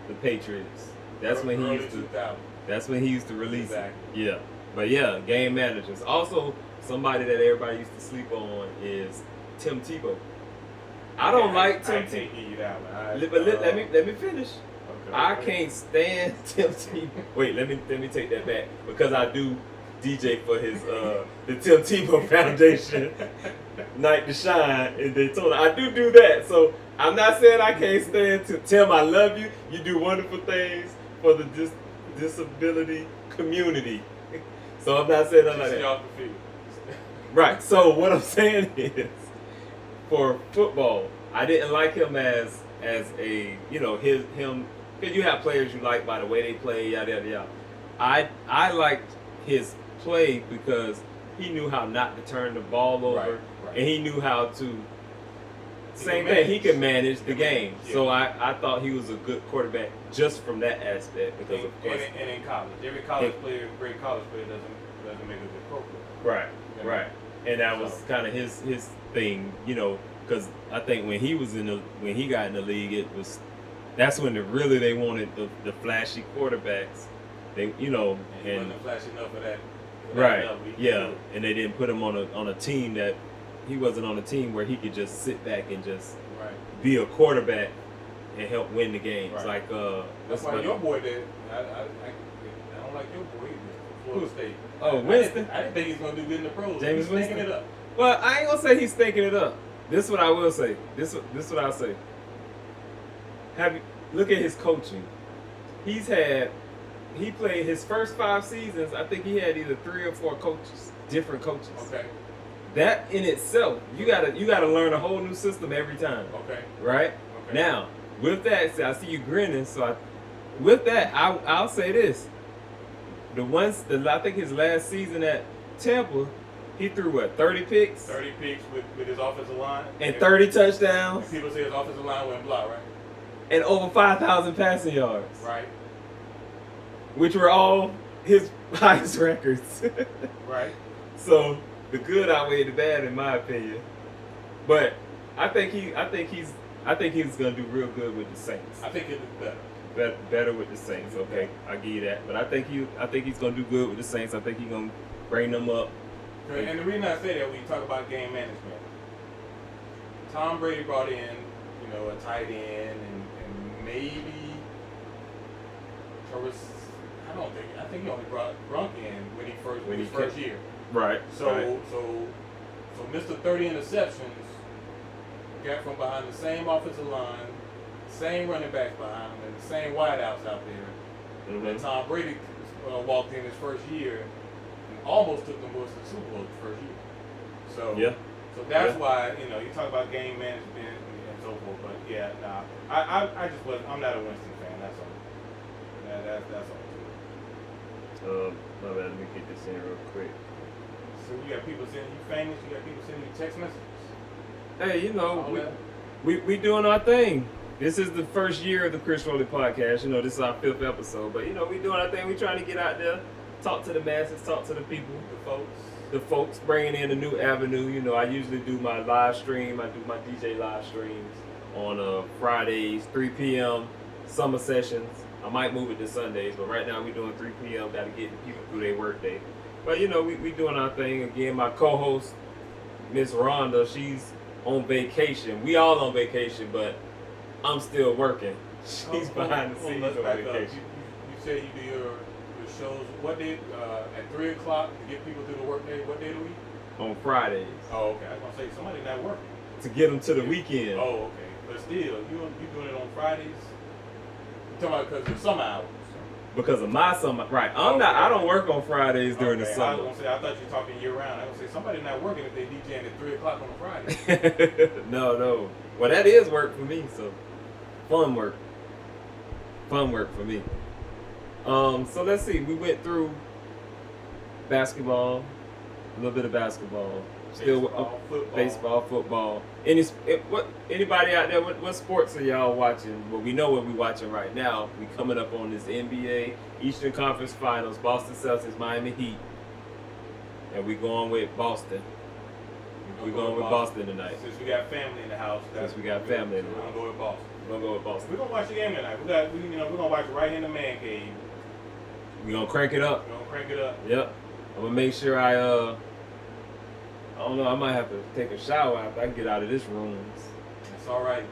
the Patriots. That's when he Early used to. 2000. That's when he used to release Exactly. it. Yeah. But yeah, game managers. Also, somebody that everybody used to sleep on is Tim Tebow. I don't like Tim I Tebow. can't give you that one. But let me finish. Okay. I can't stand Tim Tebow. Wait, let me take that back, because I do DJ for his the Tim Tebow Foundation Night to Shine in Daytona. I do that. So I'm not saying I can't stand Tim. I love you. You do wonderful things for the disability community. So I'm not saying nothing like Stay that. off the field. Right. So what I'm saying is, for football, I didn't like him as a him, because you have players you like by the way they play, yada yada yada. I liked his play because he knew how not to turn the ball over, Right. and he knew how to. Same could thing. He manage. could manage the He could game. manage, yeah. So I thought he was a good quarterback just from that aspect, because of course. And in college, every college player, great college player, doesn't make a good pro player. Right, You know? right, and that was So- kind of his thing, because I think when he got in the league, that's when they wanted the flashy quarterbacks, And he and wasn't flashy enough for that. right, level. He yeah, could do it. and they didn't put him on a team that he wasn't on a team where he could just sit back and just Right. be a quarterback and help win the games. Right. Like That's why your boy did. I don't like your boy either. Florida State. Oh, I Winston? didn't think he's gonna do good in the pros. James He's thinking Winston? it up. Well, I ain't gonna say he's thinking it up. This is what I will say. This is what I'll say. Look at his coaching. He played his first 5 seasons. I think he had either 3 or 4 coaches, different coaches. Okay. That in itself, you gotta learn a whole new system every time, Okay. right? Okay. Now, with that, I see you grinning. So, with that, I'll say this: I think his last season at Tampa, he threw 30 picks 30 picks with his offensive line. and 30 touchdowns People say his offensive line went block, right? and over 5,000 passing yards, Right. which were all his highest records. Right. So the good outweighed the bad, in my opinion. But I think he's gonna do real good with the Saints. I think it is better. Better with the Saints. Okay, I give you that. But I think he's gonna do good with the Saints. I think he's gonna bring them up. And the reason I say that, when you talk about game management, Tom Brady brought in, a tight end and maybe I think he only brought Gronk in when his first year. Right. So Mr. 30 interceptions got from behind the same offensive line, same running backs behind him, and the same wideouts out there. Mhm. And Tom Brady walked in his first year and almost took them boys to the Super Bowl his first year. So Yeah. So that's Yeah. why you talk about game management and so forth. But yeah, nah, I just wasn't. I'm not a Winston fan. That's all. That's all. My bad. Let me get this in real quick. So you got people sending you famous. You got people sending you text messages. Hey, All that. we doing our thing. This is the first year of the Crsroli podcast. This is our 5th episode. But we doing our thing. We trying to get out there, talk to the masses, talk to the people, the folks, bringing in a new avenue. I usually do my live stream. I do my DJ live streams on Fridays, 3 p.m. summer sessions. I might move it to Sundays, but right now we're doing 3 p.m. Got to get people through their work day. But we doing our thing. Again, my co-host, Miss Rhonda, she's on vacation. We all on vacation, but I'm still working. She's behind the scenes Let's on back up. vacation. You say you do your shows. What day? At 3 o'clock to get people through the work day. What day of the week? On Fridays Oh, okay. I was gonna say somebody not working. to get them to the weekend. Oh, okay. But still, you doing it on Fridays? You talking about because of summer hours? Because of my summer, right? I don't work on Fridays during the I summer. was gonna say, I thought you were talking year round. I was gonna say somebody not working if they DJing at 3 o'clock on a Friday. No. Well, that is work for me. So fun work for me. So let's see. We went through basketball, a little bit of basketball, still baseball, football. Anybody out there? What sports are y'all watching? Well, we know what we're watching right now. We coming up on this NBA Eastern Conference Finals, Boston Celtics, Miami Heat, and we going with Boston. We're going with Boston tonight. Since we got family in the house. We're gonna go with Boston. We're gonna go with Boston. We're gonna watch the game tonight. We're gonna watch it right in the man cave. We're gonna crank it up. Yep. I'm gonna make sure I don't know, I might have to take a shower after I get out of this room. That's all right.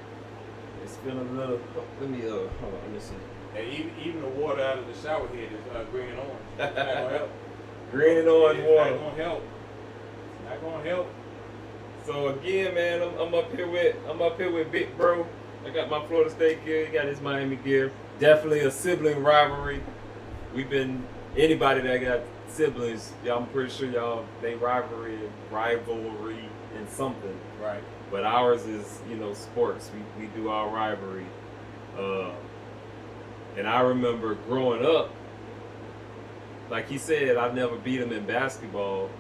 It's been a little. Let me hold on. Let me see. And even the water out of the shower head is green and orange. It's not gonna help. Green and orange water. It's not gonna help. So again, man, I'm up here with Big Bro. I got my Florida State gear. He got his Miami gear. Definitely a sibling rivalry. Anybody that got siblings, I'm pretty sure y'all, they rivalry in something. Right. But ours is, sports. We do our rivalry. And I remember growing up, like he said, I never beat him in basketball.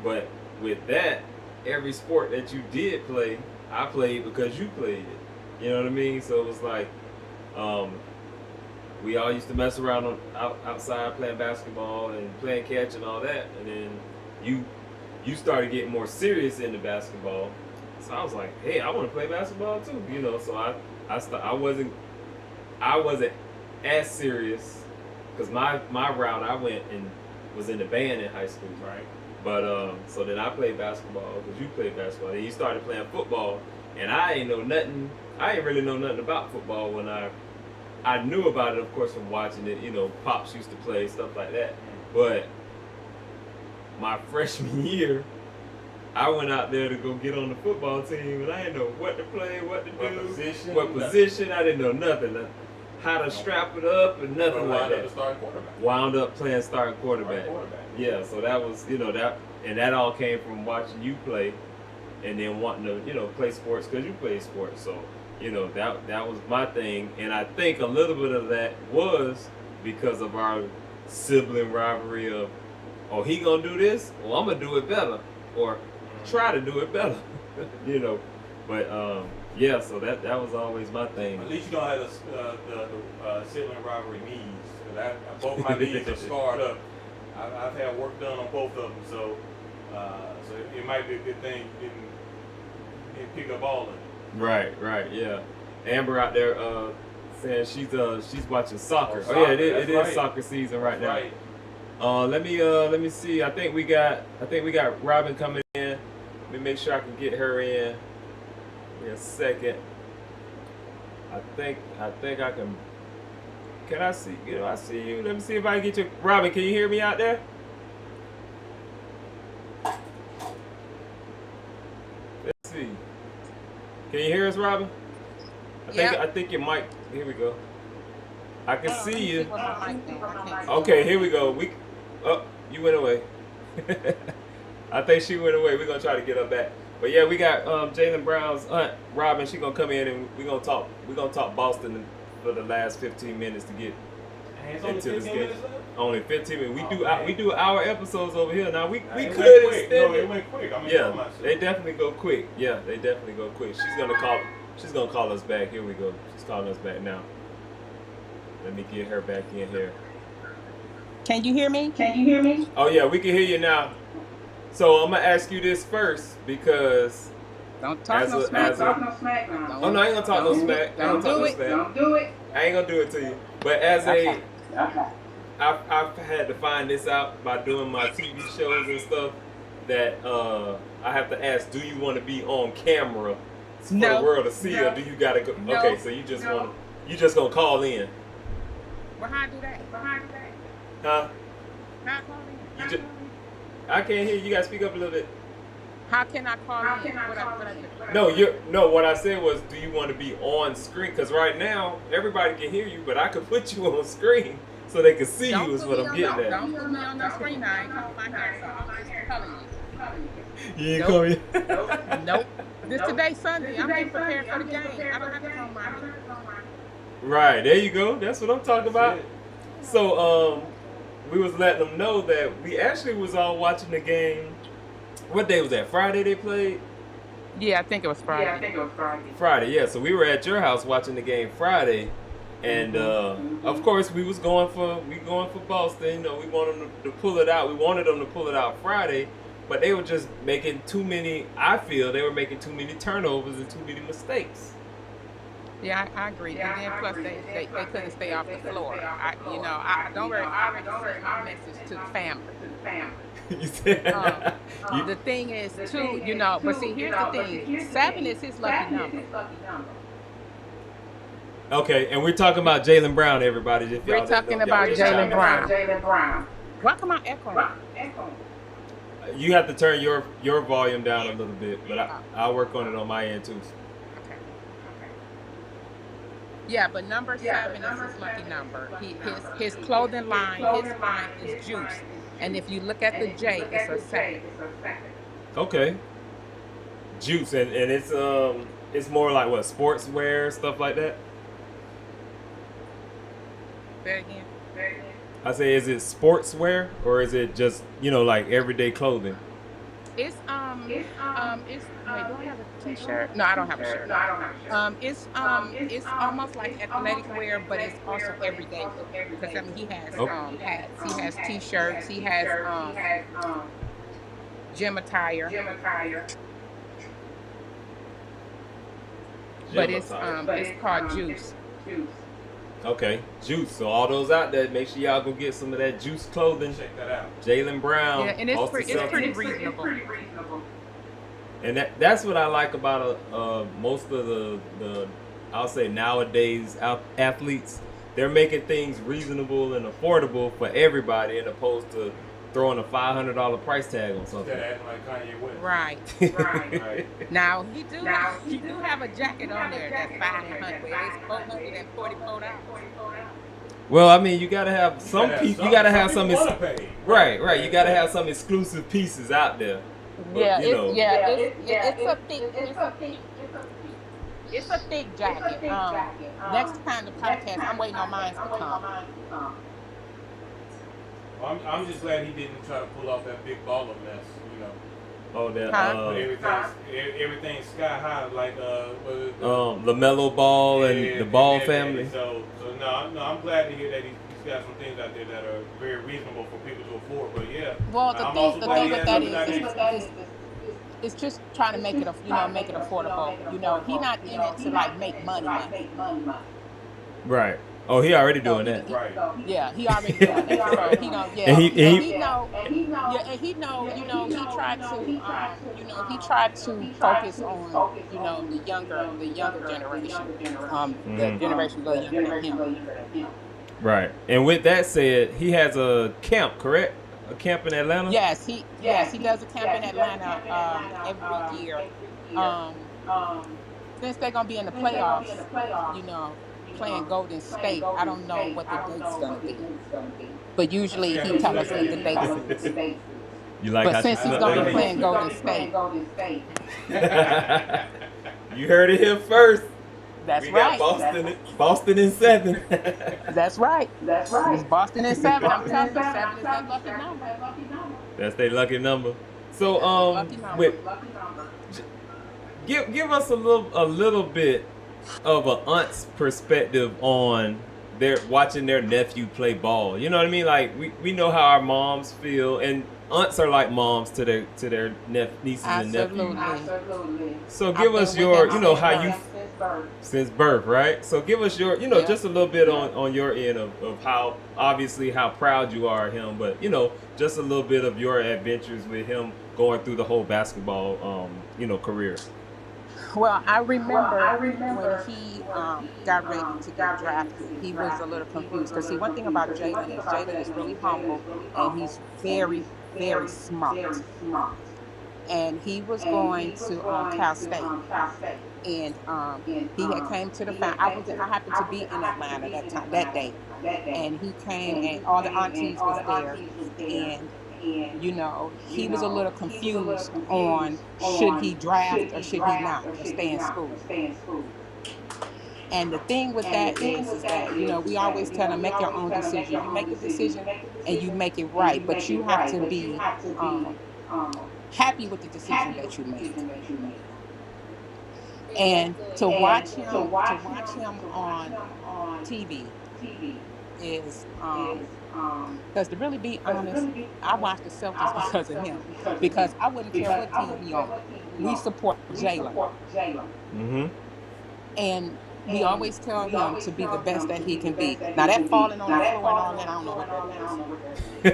But with that, every sport that you did play, I played because you played it. You know what I mean? So it was like, we all used to mess around outside playing basketball and playing catch and all that. And then you started getting more serious into basketball. So I was like, hey, I want to play basketball too. So I wasn't as serious because my route I went and was in the band in high school. Right. But so then I played basketball because you played basketball. Then you started playing football, and I ain't really know nothing about football when I knew about it, of course, from watching it. Pops used to play, stuff like that. But my freshman year, I went out there to go get on the football team, and I didn't know what to play, what to do, what position. I didn't know nothing. How to strap it up and nothing like that. Wound up playing starting quarterback. Yeah, so that was, that all came from watching you play and then wanting to, play sports because you play sports. So, that was my thing. And I think a little bit of that was because of our sibling rivalry of, oh, he gonna do this? Well, I'm gonna do it better. Or try to do it better. But yeah, so that was always my thing. At least you don't have the sibling rivalry knees. Both my knees are scarred up. I've had work done on both of them, so it might be a good thing you didn't pick up all of it. Right, yeah. Amber out there saying she's watching soccer. Soccer, oh yeah, it that's is right. soccer season right now. Right. Let me see. I think we got Robin coming in. Let me make sure I can get her in a second. I think I can. Can I see? I see you. Let me see if I can get you. Robin, can you hear me out there? Let's see. Can you hear us, Robin? I think your mic. Here we go. I can see you. Okay, here we go. You went away. I think she went away. We're gonna try to get her back. But yeah, we got Jalen Brown's aunt, Robin. She's gonna come in and we're gonna talk Boston for the last 15 minutes to get into this game. Only 15 minutes. We do hour episodes over here. Now we could extend it. No, it went quick. They definitely go quick. Yeah, they definitely go quick. She's gonna call us back. Here we go. She's calling us back now. Let me get her back in here. Can you hear me? Oh yeah, we can hear you now. So I'm gonna ask you this first because don't talk no smack. Oh no, I ain't gonna talk no smack. Don't do it. I ain't gonna do it to you. But I've had to find this out by doing my TV shows and stuff that I have to ask, do you want to be on camera for the world to see, or do you gotta go? No. Okay, so you just gonna call in? Well, how do that? Huh? How call in? I can't hear you. You gotta speak up a little bit. How can I call in? What I do? No. What I said was, do you want to be on screen? Because right now everybody can hear you, but I could put you on screen so they can see you. Is what I'm getting at. Don't put me on no screen. I ain't comb my hair, so I'm just telling you. You ain't coming. Nope. This today's Sunday. I'm getting prepared for the game. I don't have to comb my hair. Right, there you go. That's what I'm talking about. So we was letting them know that we actually was all watching the game. What day was that? Friday they played? Yeah, I think it was Friday. Friday, yeah. So we were at your house watching the game Friday, and of course we going for Boston. You know, we wanted them to pull it out. We wanted them to pull it out Friday, but they were just making too many. I feel they were making too many turnovers and too many mistakes. Yeah, I agree. And then plus they couldn't stay off the floor. I don't worry. I already sent my message to the family. You said The thing is too, but see, here's the thing: 7 is his lucky number. Okay, and we're talking about Jaylen Brown, everybody. If We're talking about Jaylen Brown. Why come I echoing? You have to turn your volume down a little bit, but I'll work on it on my end too. Okay. Yeah, but number 7 is his lucky number. His clothing line, his line is Juice. And if you look at the J, it's a 7. Okay. Juice, and it's more like what, sportswear, stuff like that? Say again. I say, is it sportswear or is it just, like everyday clothing? It's wait, do I have a t-shirt? No, I don't have a shirt. It's almost like athletic wear, but it's also everyday wear. Because I mean, he has hats, he has t-shirts, he has gym attire. But it's called Juice. Okay, Juice. So all those out there, make sure y'all go get some of that Juice clothing. Check that out. Jaylen Brown. Yeah, and it's pretty reasonable. And that's what I like about most of the I'll say nowadays athletes. They're making things reasonable and affordable for everybody, as opposed to throwing a $500 price tag on something. Instead of acting like Kanye West. Right. Now he do have a jacket on there that's $500, but it's $444. Well, I mean, you gotta have some pieces. You gotta have some. Right. You gotta have some exclusive pieces out there. Yeah, it's a thick jacket. Next time the podcast, I'm waiting on mine to come. Well, I'm just glad he didn't try to pull off that big baller mess, Oh, that everything's sky high, like LaMelo Ball and the Ball family. So no, I'm glad to hear that he's got some things out there that are very reasonable for people to afford. But yeah, well, the thing with that is it's just trying to make it affordable. He's not in it to like make money. Right. Oh, he already doing that. Right. Yeah, he already doing that. So he know. Yeah. And he know. He tried to focus on the younger generation. The generation a little younger than him. Right. And with that said, he has a camp, correct? A camp in Atlanta? Yes, he does a camp in Atlanta every year. Since they're gonna be in the playoffs, playing Golden State, I don't know what the date's gonna be. But usually he tells us what the date. You like? But since he's gonna be playing Golden State, you heard it here first. That's we right. Got Boston in 7. That's right. It's Boston in 7. I'm telling you, 7 is their lucky number. That's their lucky number. So give us a little bit of an aunt's perspective on watching their nephew play ball. You know what I mean? Like we know how our moms feel, and aunts are like moms to their nieces and nephews. Absolutely. So give us your, how you since birth, right? So give us your, just a little bit on your end of how obviously how proud you are of him, but just a little bit of your adventures with him going through the whole basketball career. Well, I remember when he got ready to get drafted, he was a little confused. Because, see, one thing about Jaylen is really humble, and he's very, very smart. and he was going to Cal State, and he had came to the I happened to be in Atlanta that day, and he came, and all the aunties was there, and he was a little confused on should he draft or should he not or stay in school. And the thing with that is that we always tell them make your own decision. You make the decision and you make it right, but you have to be happy with the decision that you make. And to watch him on TV is because to really be honest, I watch the Celtics because of him. Because I wouldn't care what team he on. We support Jalen. Mm-hmm. And we always tell him to be the best that he can be. Now that falling on the floor and all that, I don't know what that is. I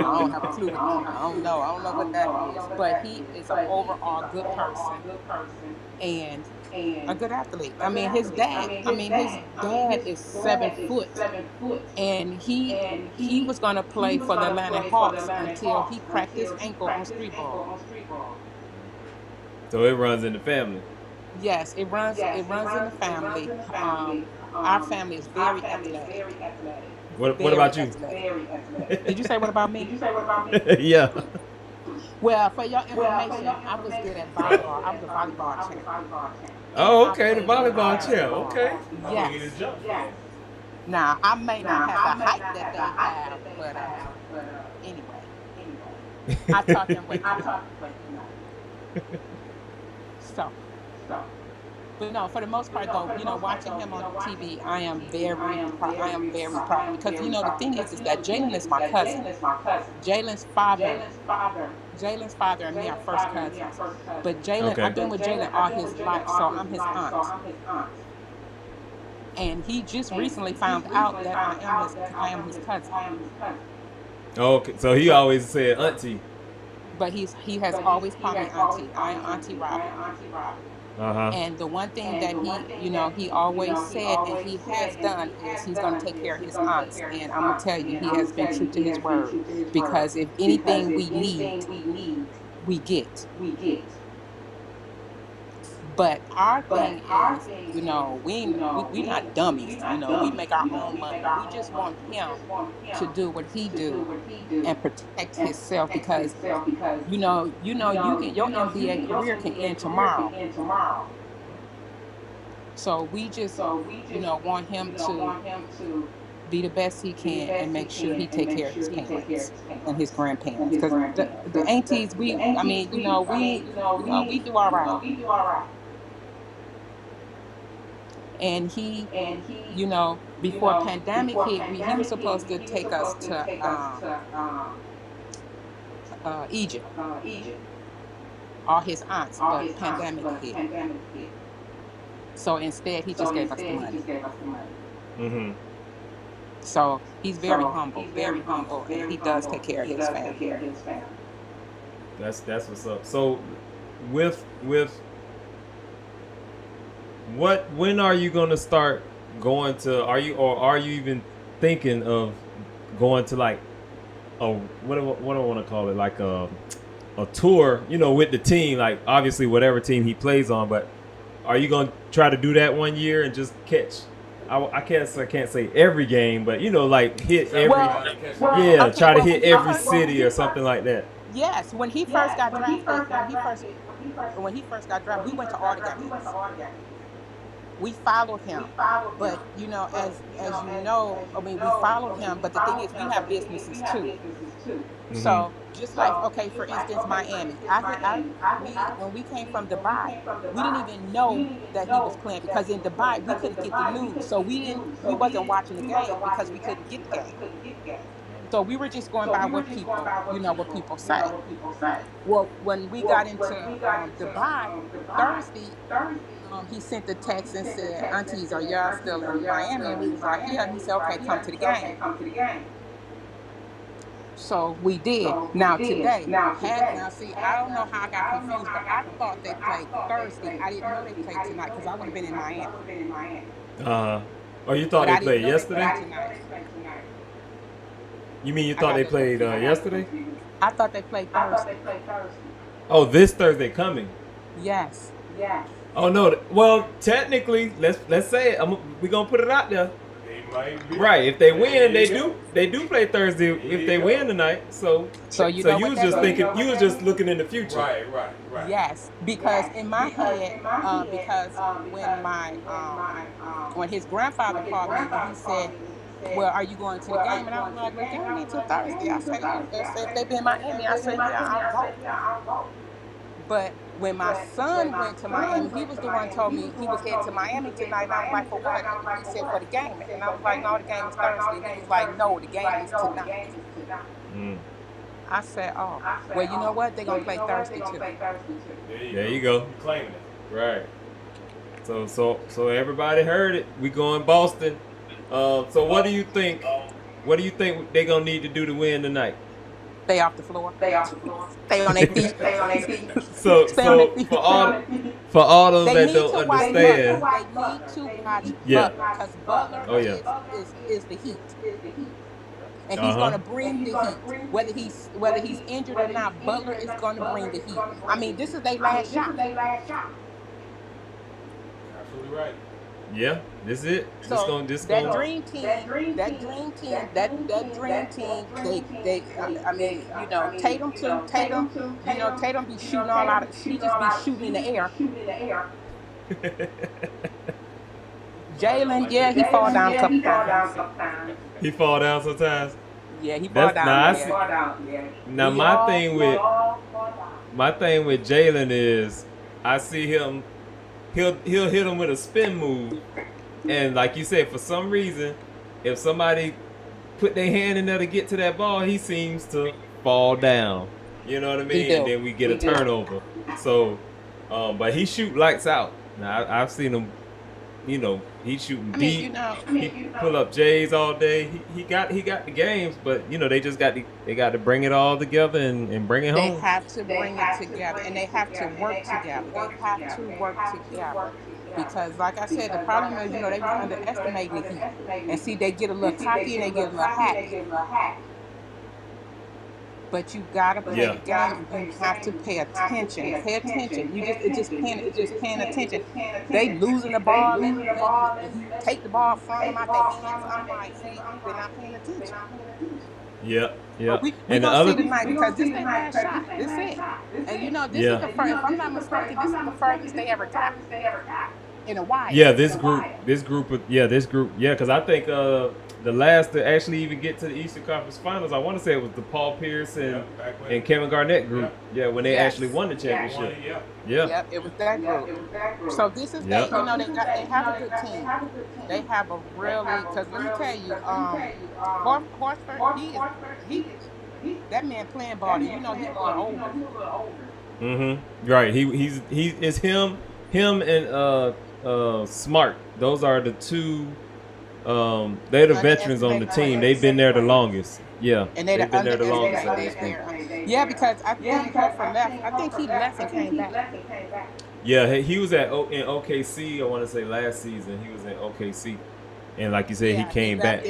don't have a clue. I don't know. I don't know what that is. But he is an overall good person and a good athlete. His dad is 7 foot, and he was gonna play for the Atlanta Hawks until he cracked his ankle on street ball. So it runs in the family. Yes, it runs in the family. Our family is very athletic. What about you? Did you say what about me? Yeah. Well, for your information, I was good at volleyball. I was a volleyball champ. Oh, okay, the volleyball champ. Okay. Yes. Now, I may not have the height that they have, but anyway, I taught them what to do. So, but no, for the most part, though, watching him on TV, I am very proud because the thing is that Jalen is my cousin. Jalen's father and me are first cousins, but Jalen, I've been with Jalen all his life, so I'm his aunt. And he just recently found out that I am his cousin. Okay, so he always said auntie. But he has always called me auntie. I am Auntie Robin. Uh-huh. And the one thing that he always said and he has done is he's going to take care of his aunts. And I'm going to tell you, he has been true to his word. Because if anything we need, we get. But our thing is, we not dummies. We make our own money. We just want him to do what he do and protect himself because, your NBA career can end tomorrow. So we just, want him to be the best he can and make sure he take care of his parents and his grandparents. Because the aunties, we do all right. And he, before pandemic hit, he was supposed to take us to Egypt, all his aunts, but pandemic hit. So instead, he just gave us the money. Mm-hmm. So he's very humble, and he does take care of his family. That's what's up. So, with when are you gonna start going to? Are you even thinking of going to like what do I want to call it, like a tour? With the team, like obviously whatever team he plays on, but are you gonna try to do that one year and just catch? I can't say every game, but like hit every try to hit every city or something like that. Yes, when he first got drafted, we went to all the games. We followed him, but as we followed him. But the thing is, we have businesses too. Mm-hmm. So just like, okay, for instance, Miami. When we came from Dubai, we didn't even know that he was playing because in Dubai we couldn't get the news, so we wasn't watching the game because we couldn't get the game. So we were just going by what people say. Well, when we got into Dubai Thursday. He sent the text and said, "Aunties, are y'all still in Miami?" And we was like, "Yeah." And he said, "Okay, come to the game." So we did. Now today, see, I don't know how I got confused, but I thought they played Thursday. I didn't know they played tonight because I would have been in Miami. Oh, you thought they played yesterday? You mean you thought they played yesterday? I thought they played Thursday. Oh, this Thursday coming. Yes. Oh no. Well, technically, let's say it. We gonna put it out there. They might be. Right. If they win, There you they do play Thursday. If they win tonight, so You know you what was that just means? thinking, you was just looking in the future. Right. Yes, because in my head, because when his grandfather called me and he said, "Well, are you going to the game?" And I was like, "The game ain't till Thursday." I said, "Yeah." They said if they be in Miami, I said, "Yeah, I'll go." But when my son went to Miami, he was the one told me he was heading to Miami tonight, and I was like, "For what?" He said, "For the game," and I was like, "No, the game is Thursday." He was like, "No, the game is tonight." Mm. I said, "Oh, well, you know what? They're gonna play Thursday too." There you go. You claiming it. Right. So everybody heard it. We going Boston. So what do you think? What do you think they're gonna need to do to win tonight? Stay off the floor. Stay on their feet. So Stay on their so feet. for all those They that need don't to watch understand, Butler. They need to watch Yeah. Butler because Butler Oh, yeah. is the heat, and he's going to bring the heat. Whether he's injured or not, Butler is going to bring the heat. I mean, this is their last shot. Absolutely right. Yeah, this is it. So This that going dream team, they. I mean, you know, Tatum too. Tatum, you know, Tatum be shooting all out. He just be shooting in the air. Jalen, yeah, he fall down a couple times. He fall down sometimes. Yeah, he fall down. Now my thing with Jalen is I see him. He'll hit him with a spin move, and like you said, for some reason, if somebody put their hand in there to get to that ball, he seems to fall down. You know what I mean? And then we get a turnover. So, but he shoot lights out. Now I've seen him. You know, he's shooting deep. You know, he pull up J's all day. He got the games, but you know they just got to bring it all together and bring it home. They have to bring it together, and they have to work together. They have to work together because, like I said, the problem is, you know, they was underestimating the Heat, and see, they get a little cocky and they get a little happy. But you gotta play the game. You have to pay attention. Pay attention. It's just paying attention. They losing the ball and you take the ball from them out their hands. I'm like, see, they're not paying attention. Yeah. But we gonna see tonight because this is their last shot. This is it. And you know, this is the first. If I'm not mistaken, this is the furthest they ever got in a while. Yeah, this group, because I think the last to actually even get to the Eastern Conference Finals, I want to say it was the Paul Pierce and Kevin Garnett group. Yeah, when they actually won the championship. Yep, it was that group. So this is they, you know, they have a good team. They have a really, because let me tell you, Horford, he that man playing ball. You know, he's a little older. Right. It's him and Smart. Those are the two. They're the veterans on the team. They've been there the longest. Yeah, and they've been there the longest. Yeah, because I think Horford left. I think he left and came back. Yeah, he was in OKC. I want to say last season he was in OKC, and like you said, he came back.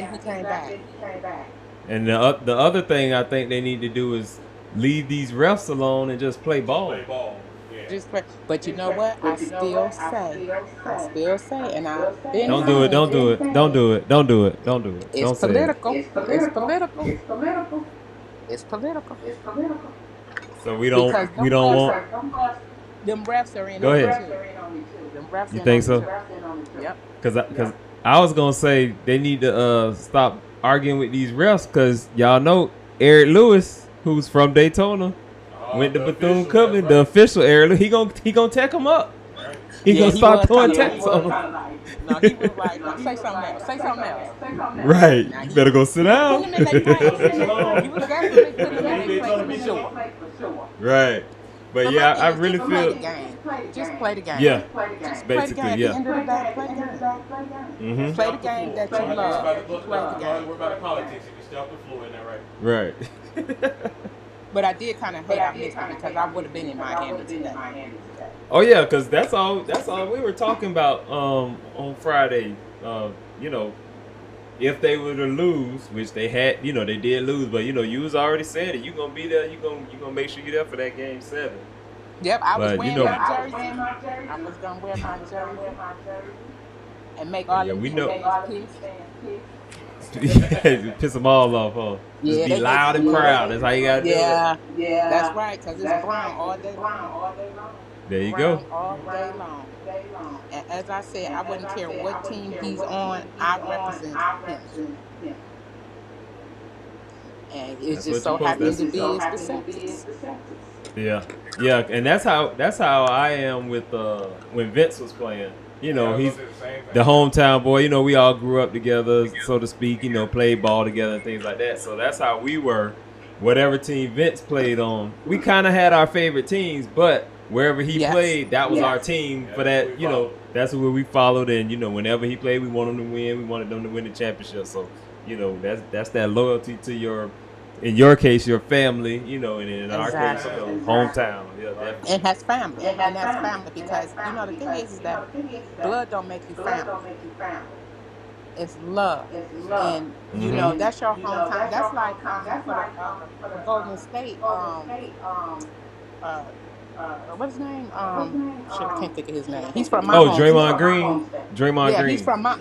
And the other thing I think they need to do is leave these refs alone and just play ball. Just play. But you know what? I still say, and I've been. Don't do it. It's political. It's political. So we don't want. Them refs are in. Go ahead. Them refs. You think so? Yep. Because I was gonna say they need to stop arguing with these refs because y'all know Eric Lewis, who's from Daytona, went to Bethune-Cookman, the official Eric. He gonna tech him up. He gonna start throwing techs on him. No, he was like, no, say something else. Right, you better go sit down. He was definitely putting them in their place for sure. Right, but yeah, I really feel. Just play the game. Yeah, just basically, play the game. At the end of the day, play the game. Play the game that you love. Play the game. We're about politics. You stay off the floor, isn't that right? Right. But I did kind of hate I missed it because I would have been in Miami today. Oh yeah, because that's all we were talking about on Friday. You know, if they were to lose, which they had, they did lose, but you was already said it. You gonna be there. You gonna make sure you're there for that game 7. Yep, I was But you wearing know, my jersey. I was gonna wear my jersey and make all yeah, them we Vent know. fans pissed. Piss them all off, huh? Just Yeah, be they make loud and proud. That's how you gotta do it. yeah, that's right, cause it's brown all day long. There you go. Brown all day long. And as I said, I wouldn't care what team he's on. I represent him, and it That's just what you so supposed to. happened to be it's the Celtics. Yeah, yeah, and that's how I am with when Vince was playing. You Yeah, I know, was he's gonna say the same thing. the hometown boy. You know, we all grew up together, so to speak. You know, played ball together and things like that. So that's how we were. Whatever team Vince played on, we kind of had our favorite teams, but wherever he Yes. played, that was our team Yeah, for that's who that. we You know, followed. that's who we followed, and you know, whenever he played, we wanted him to win. We wanted them to win the championship. So you know, that's that loyalty to in your case, your family. You know, and in our case, Exactly. hometown. Yeah, definitely. And that's family because the thing is that blood don't make you family. It's love, and that's your hometown. That's like for Golden State. Uh, what's his name? Shit, I can't think of his name. He's from my Oh, home state. Draymond Green. Draymond Yeah, Green. he's from my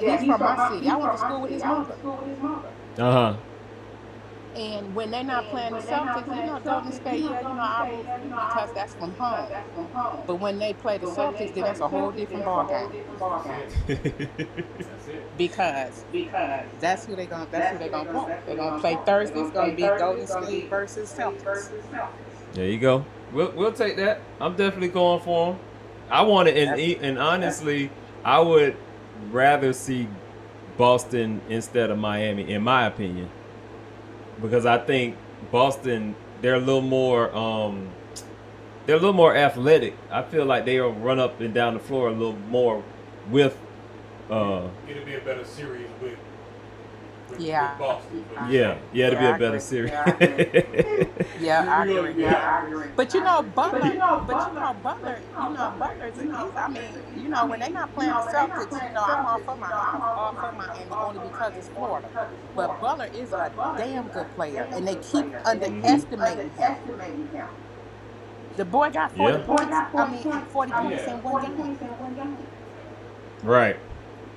city. I went to school with his mother. Uh huh. And when they're not playing the Celtics, Golden State, I root for you because that's from home. But when they play the Celtics, then that's a whole different ball game That's it. That's it. because that's who they're gonna play. They're gonna play Thursday. It's gonna be Golden State versus Celtics. There you go. We'll take that. I'm definitely going for him. I want it, and honestly, I would rather see Boston instead of Miami, in my opinion, because I think Boston they're a little more athletic. I feel like they'll run up and down the floor a little more with It'll be a better series with Yeah. Boston. But yeah, it'll be I a better agree. series. Yeah, I agree. Yeah. But Butler's I mean, when they're not playing the Celtics, I'm all for Miami only because it's Florida. But Butler is a damn good player, and they keep underestimating him. The boy got 40 Yeah. points. 40 Oh, points yeah. in one game. Right.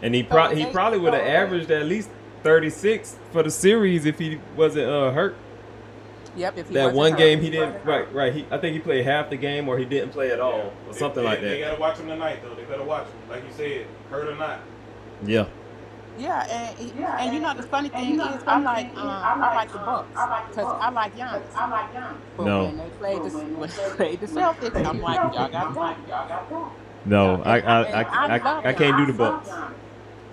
And he So probably would have averaged at least 36 for the series if he wasn't hurt. Yep, if he That wasn't one hurt. game he didn't. Right. I think he played half the game or he didn't play at all or something like They that. gotta watch him tonight, though. They better watch him. Like you said, hurt or not. Yeah. Yeah, and the funny thing is, I like the Bucks because I like Giannis. But No. when they played the Celtics, I'm like, y'all got a problem. No, And I love I can't do the Giannis. Bucks.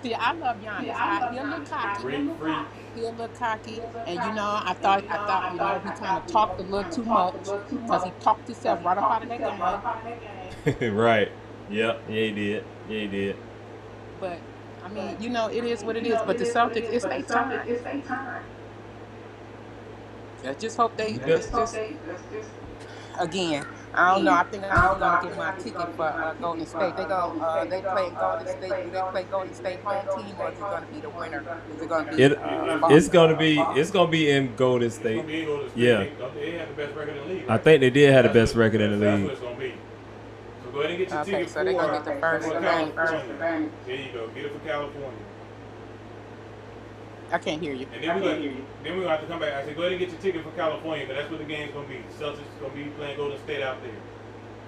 See, I love Giannis. He'll look cocky. Freak. He'll look cocky, and I thought he kind of talked a little too much because he talked himself right up out of that game. Right. Yep. Yeah, he did. But I mean, it is what it is. But the Celtics, it's their time. Let's just hope they. Let's just again. I don't know. I think I'm gonna get my ticket for Golden State. They play Golden State. Do they play Golden State home team, or is it gonna be the winner? Is it gonna be? It's gonna be in Golden State. Yeah. They have the best record in the league. I Right? think they did have the best record in the That's league. what it's gonna be. So go ahead and get your ticket so they're gonna get the first for advantage. California. There you go. Get it for California. I can't hear you. And then we're gonna have to come back. I said, go ahead and get your ticket for California, because that's what the game's gonna be. The Celtics is gonna be playing Golden State out there.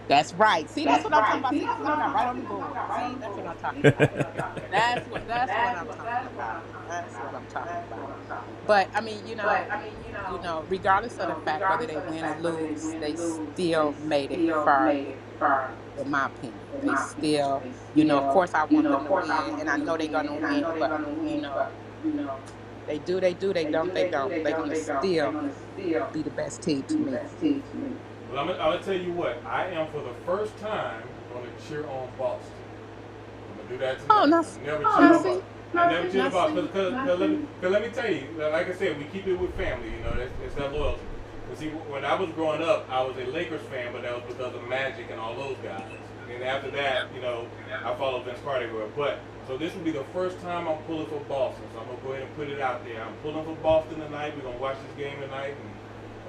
That's right. See, that's what I'm talking about. See, that's what I got right on the board. See, that's what I'm talking about. That's what I'm talking about. That's what I'm talking about. But I mean, regardless of the fact whether they win or lose, they still made it far. In my opinion, they still, of course, I want them to win, and I know they're gonna win. But they do, they don't. They're gonna still be the best team to me. Well, I'm gonna tell you what. I am for the first time gonna cheer on Boston. I'm gonna do that tonight. Oh, no. I never cheer on Boston because let me tell you, like I said, we keep it with family. It's that loyalty. But see, when I was growing up, I was a Lakers fan, but that was because of Magic and all those guys. And after that, I followed Vince Carter everywhere. But so this will be the first time I'm pulling for Boston. So I'm gonna go ahead and put it out there. I'm pulling for Boston tonight. We're gonna watch this game tonight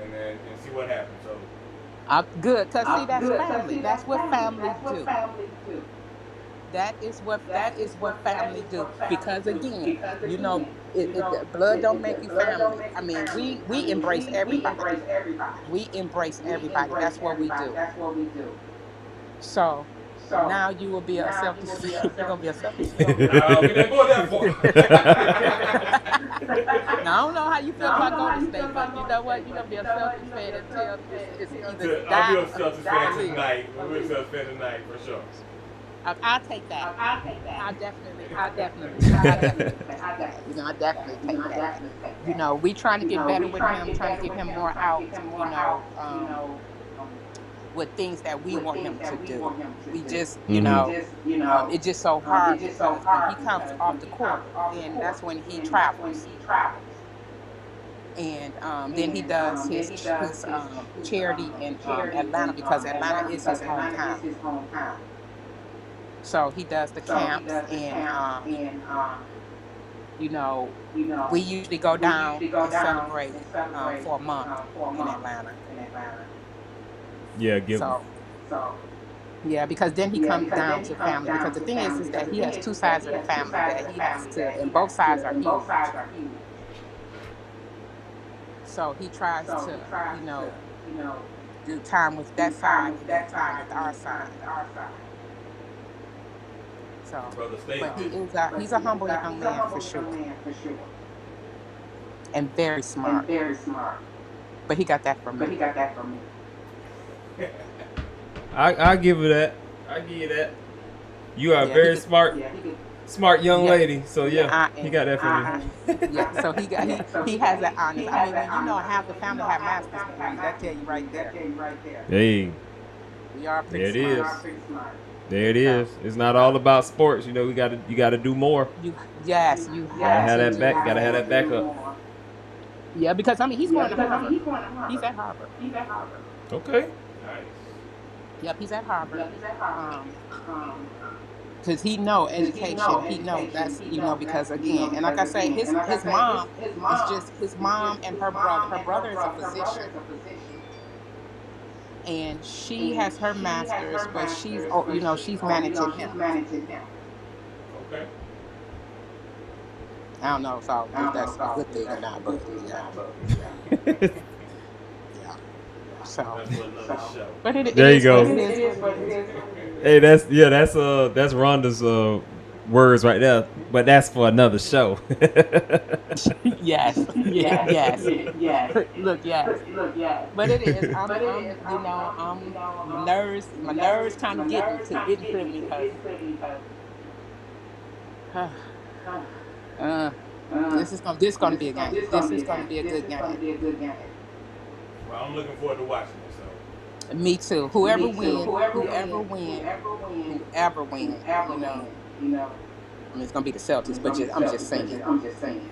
and see what happens. So Good, cause see, that's Good, cause family. see, That's that's what family. family That's what do. family do. That is what family do. Because again, Because you know, again, blood don't make you blood don't family. make I you mean, family. we embrace We everybody. embrace everybody. We embrace We everybody. embrace That's what we everybody. do. That's what we do. So So now you will be a now you selfish. will be a You're gonna selfish. be a selfish You're fan. gonna be a Nah, we selfish didn't go that far. Now I don't know how you feel Now I don't about know how Golden you feel State, but about you Golden know what? State, You're gonna but be you a know what? Celtics You're gonna fan be a until Celtics fan it's either until I'll be die a Celtics fan or live. tonight. We'll be a Celtics fan tonight for sure. I'll take that. I'll take that. I definitely take that. You know, I definitely take I that. definitely take You that. know, we trying to You get know, better we with trying to him, get trying to better give with him him, more trying to out. give him You more know, out. You know, with things that we with want things him to that we do. want him to We do. just, Hmm. We just, you know, it's just so hard it's just so because when he hard comes because off when the he court, comes off the then court, that's when he then that's when travels, he travels. and then he And does then he does his his charity in charity Atlanta in because Atlanta Atlanta is because his Atlanta is hometown. his hometown. So he does the So he camps, does the and camps, and you know, you we know, usually go we down usually go and down celebrate and celebrate for a month for a in month Atlanta. in Atlanta. Yeah, give. So So yeah, because then he yeah, comes because down then he to comes family. Because down the to thing family. is Because that the he thing has two is that sides he of the has two family sides that of the he has family to, that he and has both sides to, are and both huge. sides are huge. So he tries So he to, tries to, you know, do time with do that time side with and then that time side with and our then time side. with our side. So, Brother, stay but busy. he's a humble young He's a man for humble young sure, man for sure, and very and smart. very smart. But he got that from But me. he got that from me. I give it that. I give you that. You are a Yeah, he very could. smart, Yeah, he could. smart young Yeah, lady. So yeah, I he am. got that from you. Yeah, so Yeah, so he has that he honest. I has mean, that when you know honest. I mean, half the when you family know have half the master's family have degrees, that tell master's you right degrees, that there. tell you right there. Hey, We are there pretty it We smart. is. are pretty smart. There it So is. It's not all about sports. You know, you gotta do more. you Gotta have have to that do back. Gotta have more. that backup. Yeah, because I mean, he's Yeah, going to because I mean, Harvard. he's going to He's Harvard. at Harvard. He's at Harvard. Okay. Nice. Yep, he's at Harvard. Yeah, he's at Harvard. Um, Um, because he know because he know education. He know education. that's He know that's because again, and like I say, again, and like I his say, mom his is mom just his is just mom and his her brother. mom Her and her brother is a brother. Her brother physician, is a physician, and she and has her she has master's, her but she's master's, oh, but she's she's managing she's him. managing him. Okay. I don't know I if don't know that's a good if thing or that's a not, good but thing or yeah, not, but yeah. yeah. Well, So, that's for another show. but it There you is what go. it It is. What is it what it is. is. Hey, that's that's Rhonda's words right there. But that's for another show. Yes, Yes, yes. yes. Look, yes. Look, yes. But it is. But it is. I'm my nerves kind My of nerves kind of getting to getting me to because because uh, this gonna be a game. This is gonna be a this good is going to game. be a good game. Well, I'm looking forward to watching it. So Me too. Me too. Whoever win, whoever wins, you know, I mean, it's gonna be the Celtics, it's but going to be just the I'm just Celtics. But saying I'm just saying,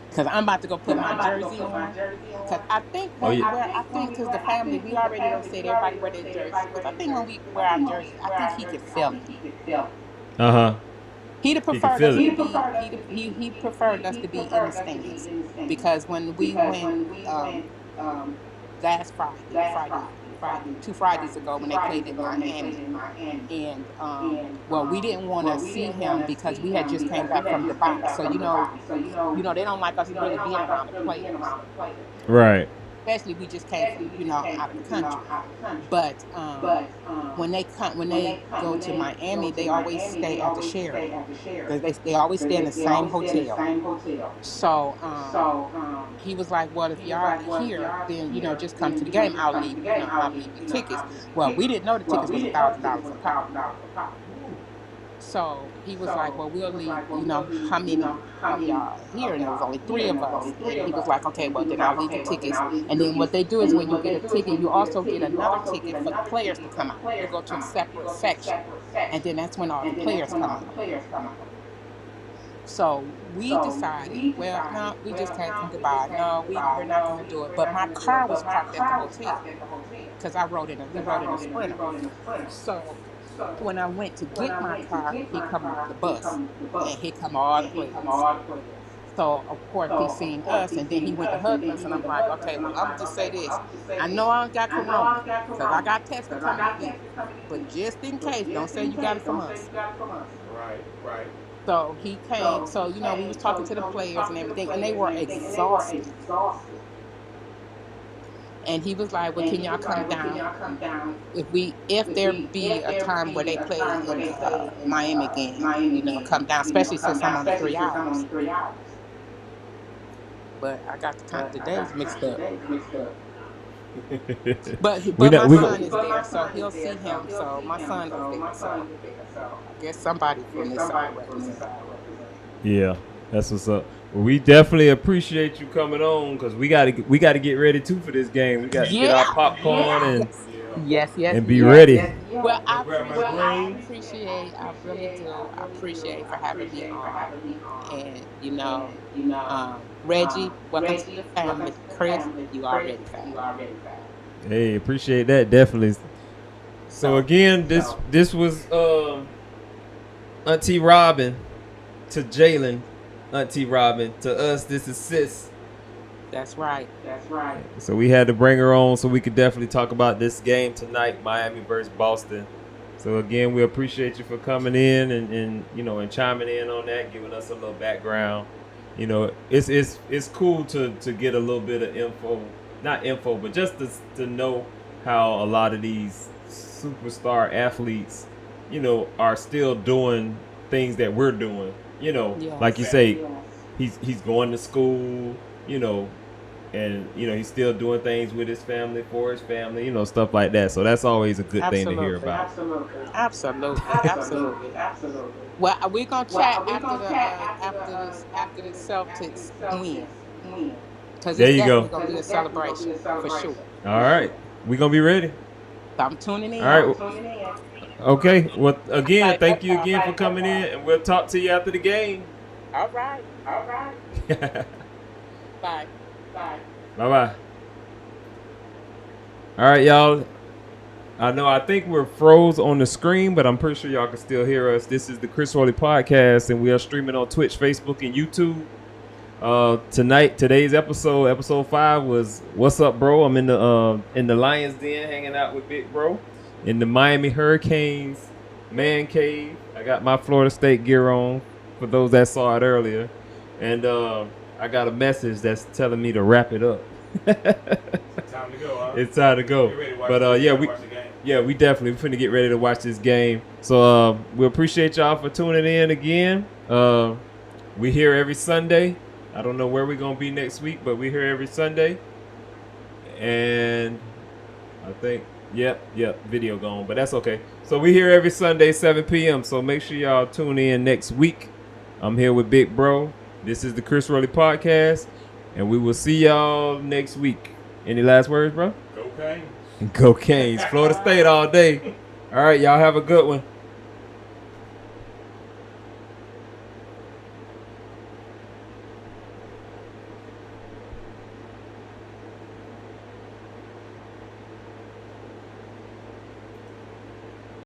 because I'm about to go put because my I'm about to go jersey put my on. jersey Because on. I think Oh when we yeah. wear, I think because the family, we already don't say everybody wear their jerseys. Because I think when we wear our jerseys, I think he can I feel think it. he could feel it. Uh huh. He'd have He can preferred feel us it. to be he preferred us to be in the stands because when we Because went when we um went um, last last Friday, 2 Fridays ago two when they Fridays played in ago when they played Miami, in Miami, and and well, we didn't want to we see didn't want him to because see we had him just came because we back had from just came Dubai. back So from Dubai. So they don't like us really they don't being like us around the really being players, around the players, Right. especially we just came especially from we just came out of from the country. out of the country. But But when they go when to they go Miami, to they always Miami, stay they at the always stay Sheraton at the Sheraton because they always because stay in the they same always stay in the hotel. same hotel. So So he was like, "Well, if he was y'all like, "Well, if here, y'all then here, just come to then the game. just come to the game. I'll leave you tickets." Well, we didn't know the Well, tickets we was a didn't know the thousand tickets dollars was a pop. $1,000 a pop. So he was like, So "Well, he we'll was leave. like, "Well, we'll leave. How many How of many y'all here?" of And there was y'all only here?" three And of there was only us. three And of he was us. like, "Okay, And well he was then like, I'll leave the "Okay, well then tickets." I'll leave And the then what tickets. they do is And when then you what get they a do is ticket, when you you get a also get ticket, you another also get ticket for the another players to ticket for come the out. You players go to to a come out. You separate go to a section, separate and section, then that's when all the and then that's players when come all the out. players come out. So we So decided, we well, decided, no, we just well, came from no, we just Dubai. came from No, we're Dubai. not No, gonna do it. we're But not my going to do car it. was But my parked at the car was hotel parked at the hotel because we because I rode in a we Sprinter. rode in a Sprinter. So So when I went to when get I my went to car, get here my come car, the here bus, come the bus, and here come all the and here come players. all the players. So of course he seen us, and then he went to hug us, and I'm like, okay, well, I'm just say this. I know I don't got corona because I got tested coming in, but just in case, don't say you got it from us. Right. So he came. So we was talking to the players and everything, and they were exhausted. And he was like, "Well, can y'all come down if there be a time where they play in the Miami game? Come down, especially since I'm only 3 hours." But I got the days mixed up. we But not my we son is there, so he'll see him. So my son is there. So I guess somebody from this side represent. Yeah, that's what's up. Well, we definitely appreciate you coming on because we gotta get ready too for this game. We got to get our popcorn and Yes. be ready. Well, I Grab my appreciate. I greens. appreciate. I really do. I appreciate for having me on. And Reggie, welcome to the family. Chris, you already family. Hey, appreciate that definitely. So again, this was Auntie Robin to Jalen, Auntie Robin to us. This is Sis. That's right. So we had to bring her on so we could definitely talk about this game tonight, Miami versus Boston. So again, we appreciate you for coming in and chiming in on that, giving us a little background. It's cool to get a little bit of info, but just to know how a lot of these superstar athletes, are still doing things that we're doing. Yes. Like you say, he's going to school, and he's still doing things with his family, for his family, stuff like that. So that's always a good thing to hear about. Absolutely. Well, we're gonna chat after the Celtics win, because There it's you go. definitely gonna be a celebration for sure. All right, we're gonna be ready. So I'm tuning in. All right. Okay. Well, again, thank you again for coming in, and we'll talk to you after the game. All right. Bye. Bye-bye. All right, y'all. I think we're froze on the screen, but I'm pretty sure y'all can still hear us. This is the Crsroli podcast, and we are streaming on Twitch, Facebook, and YouTube. Today's episode 5 was What's Up, Bro? I'm in the Lions Den hanging out with Big Bro in the Miami Hurricanes man cave. I got my Florida State gear on for those that saw it earlier. And I got a message that's telling me to wrap it up. It's time to go, huh? It's time to go. But we definitely finna get ready to watch this game. So we appreciate y'all for tuning in again. We here every Sunday. I don't know where we're gonna be next week, but we're here every Sunday. And I think, yep, video gone, but that's okay. So we here every Sunday, 7 p.m. So make sure y'all tune in next week. I'm here with Big Bro. This is the Crsroli podcast, and we will see y'all next week. Any last words, bro? Go Canes. Go Canes. Florida State all day. All right, y'all have a good one.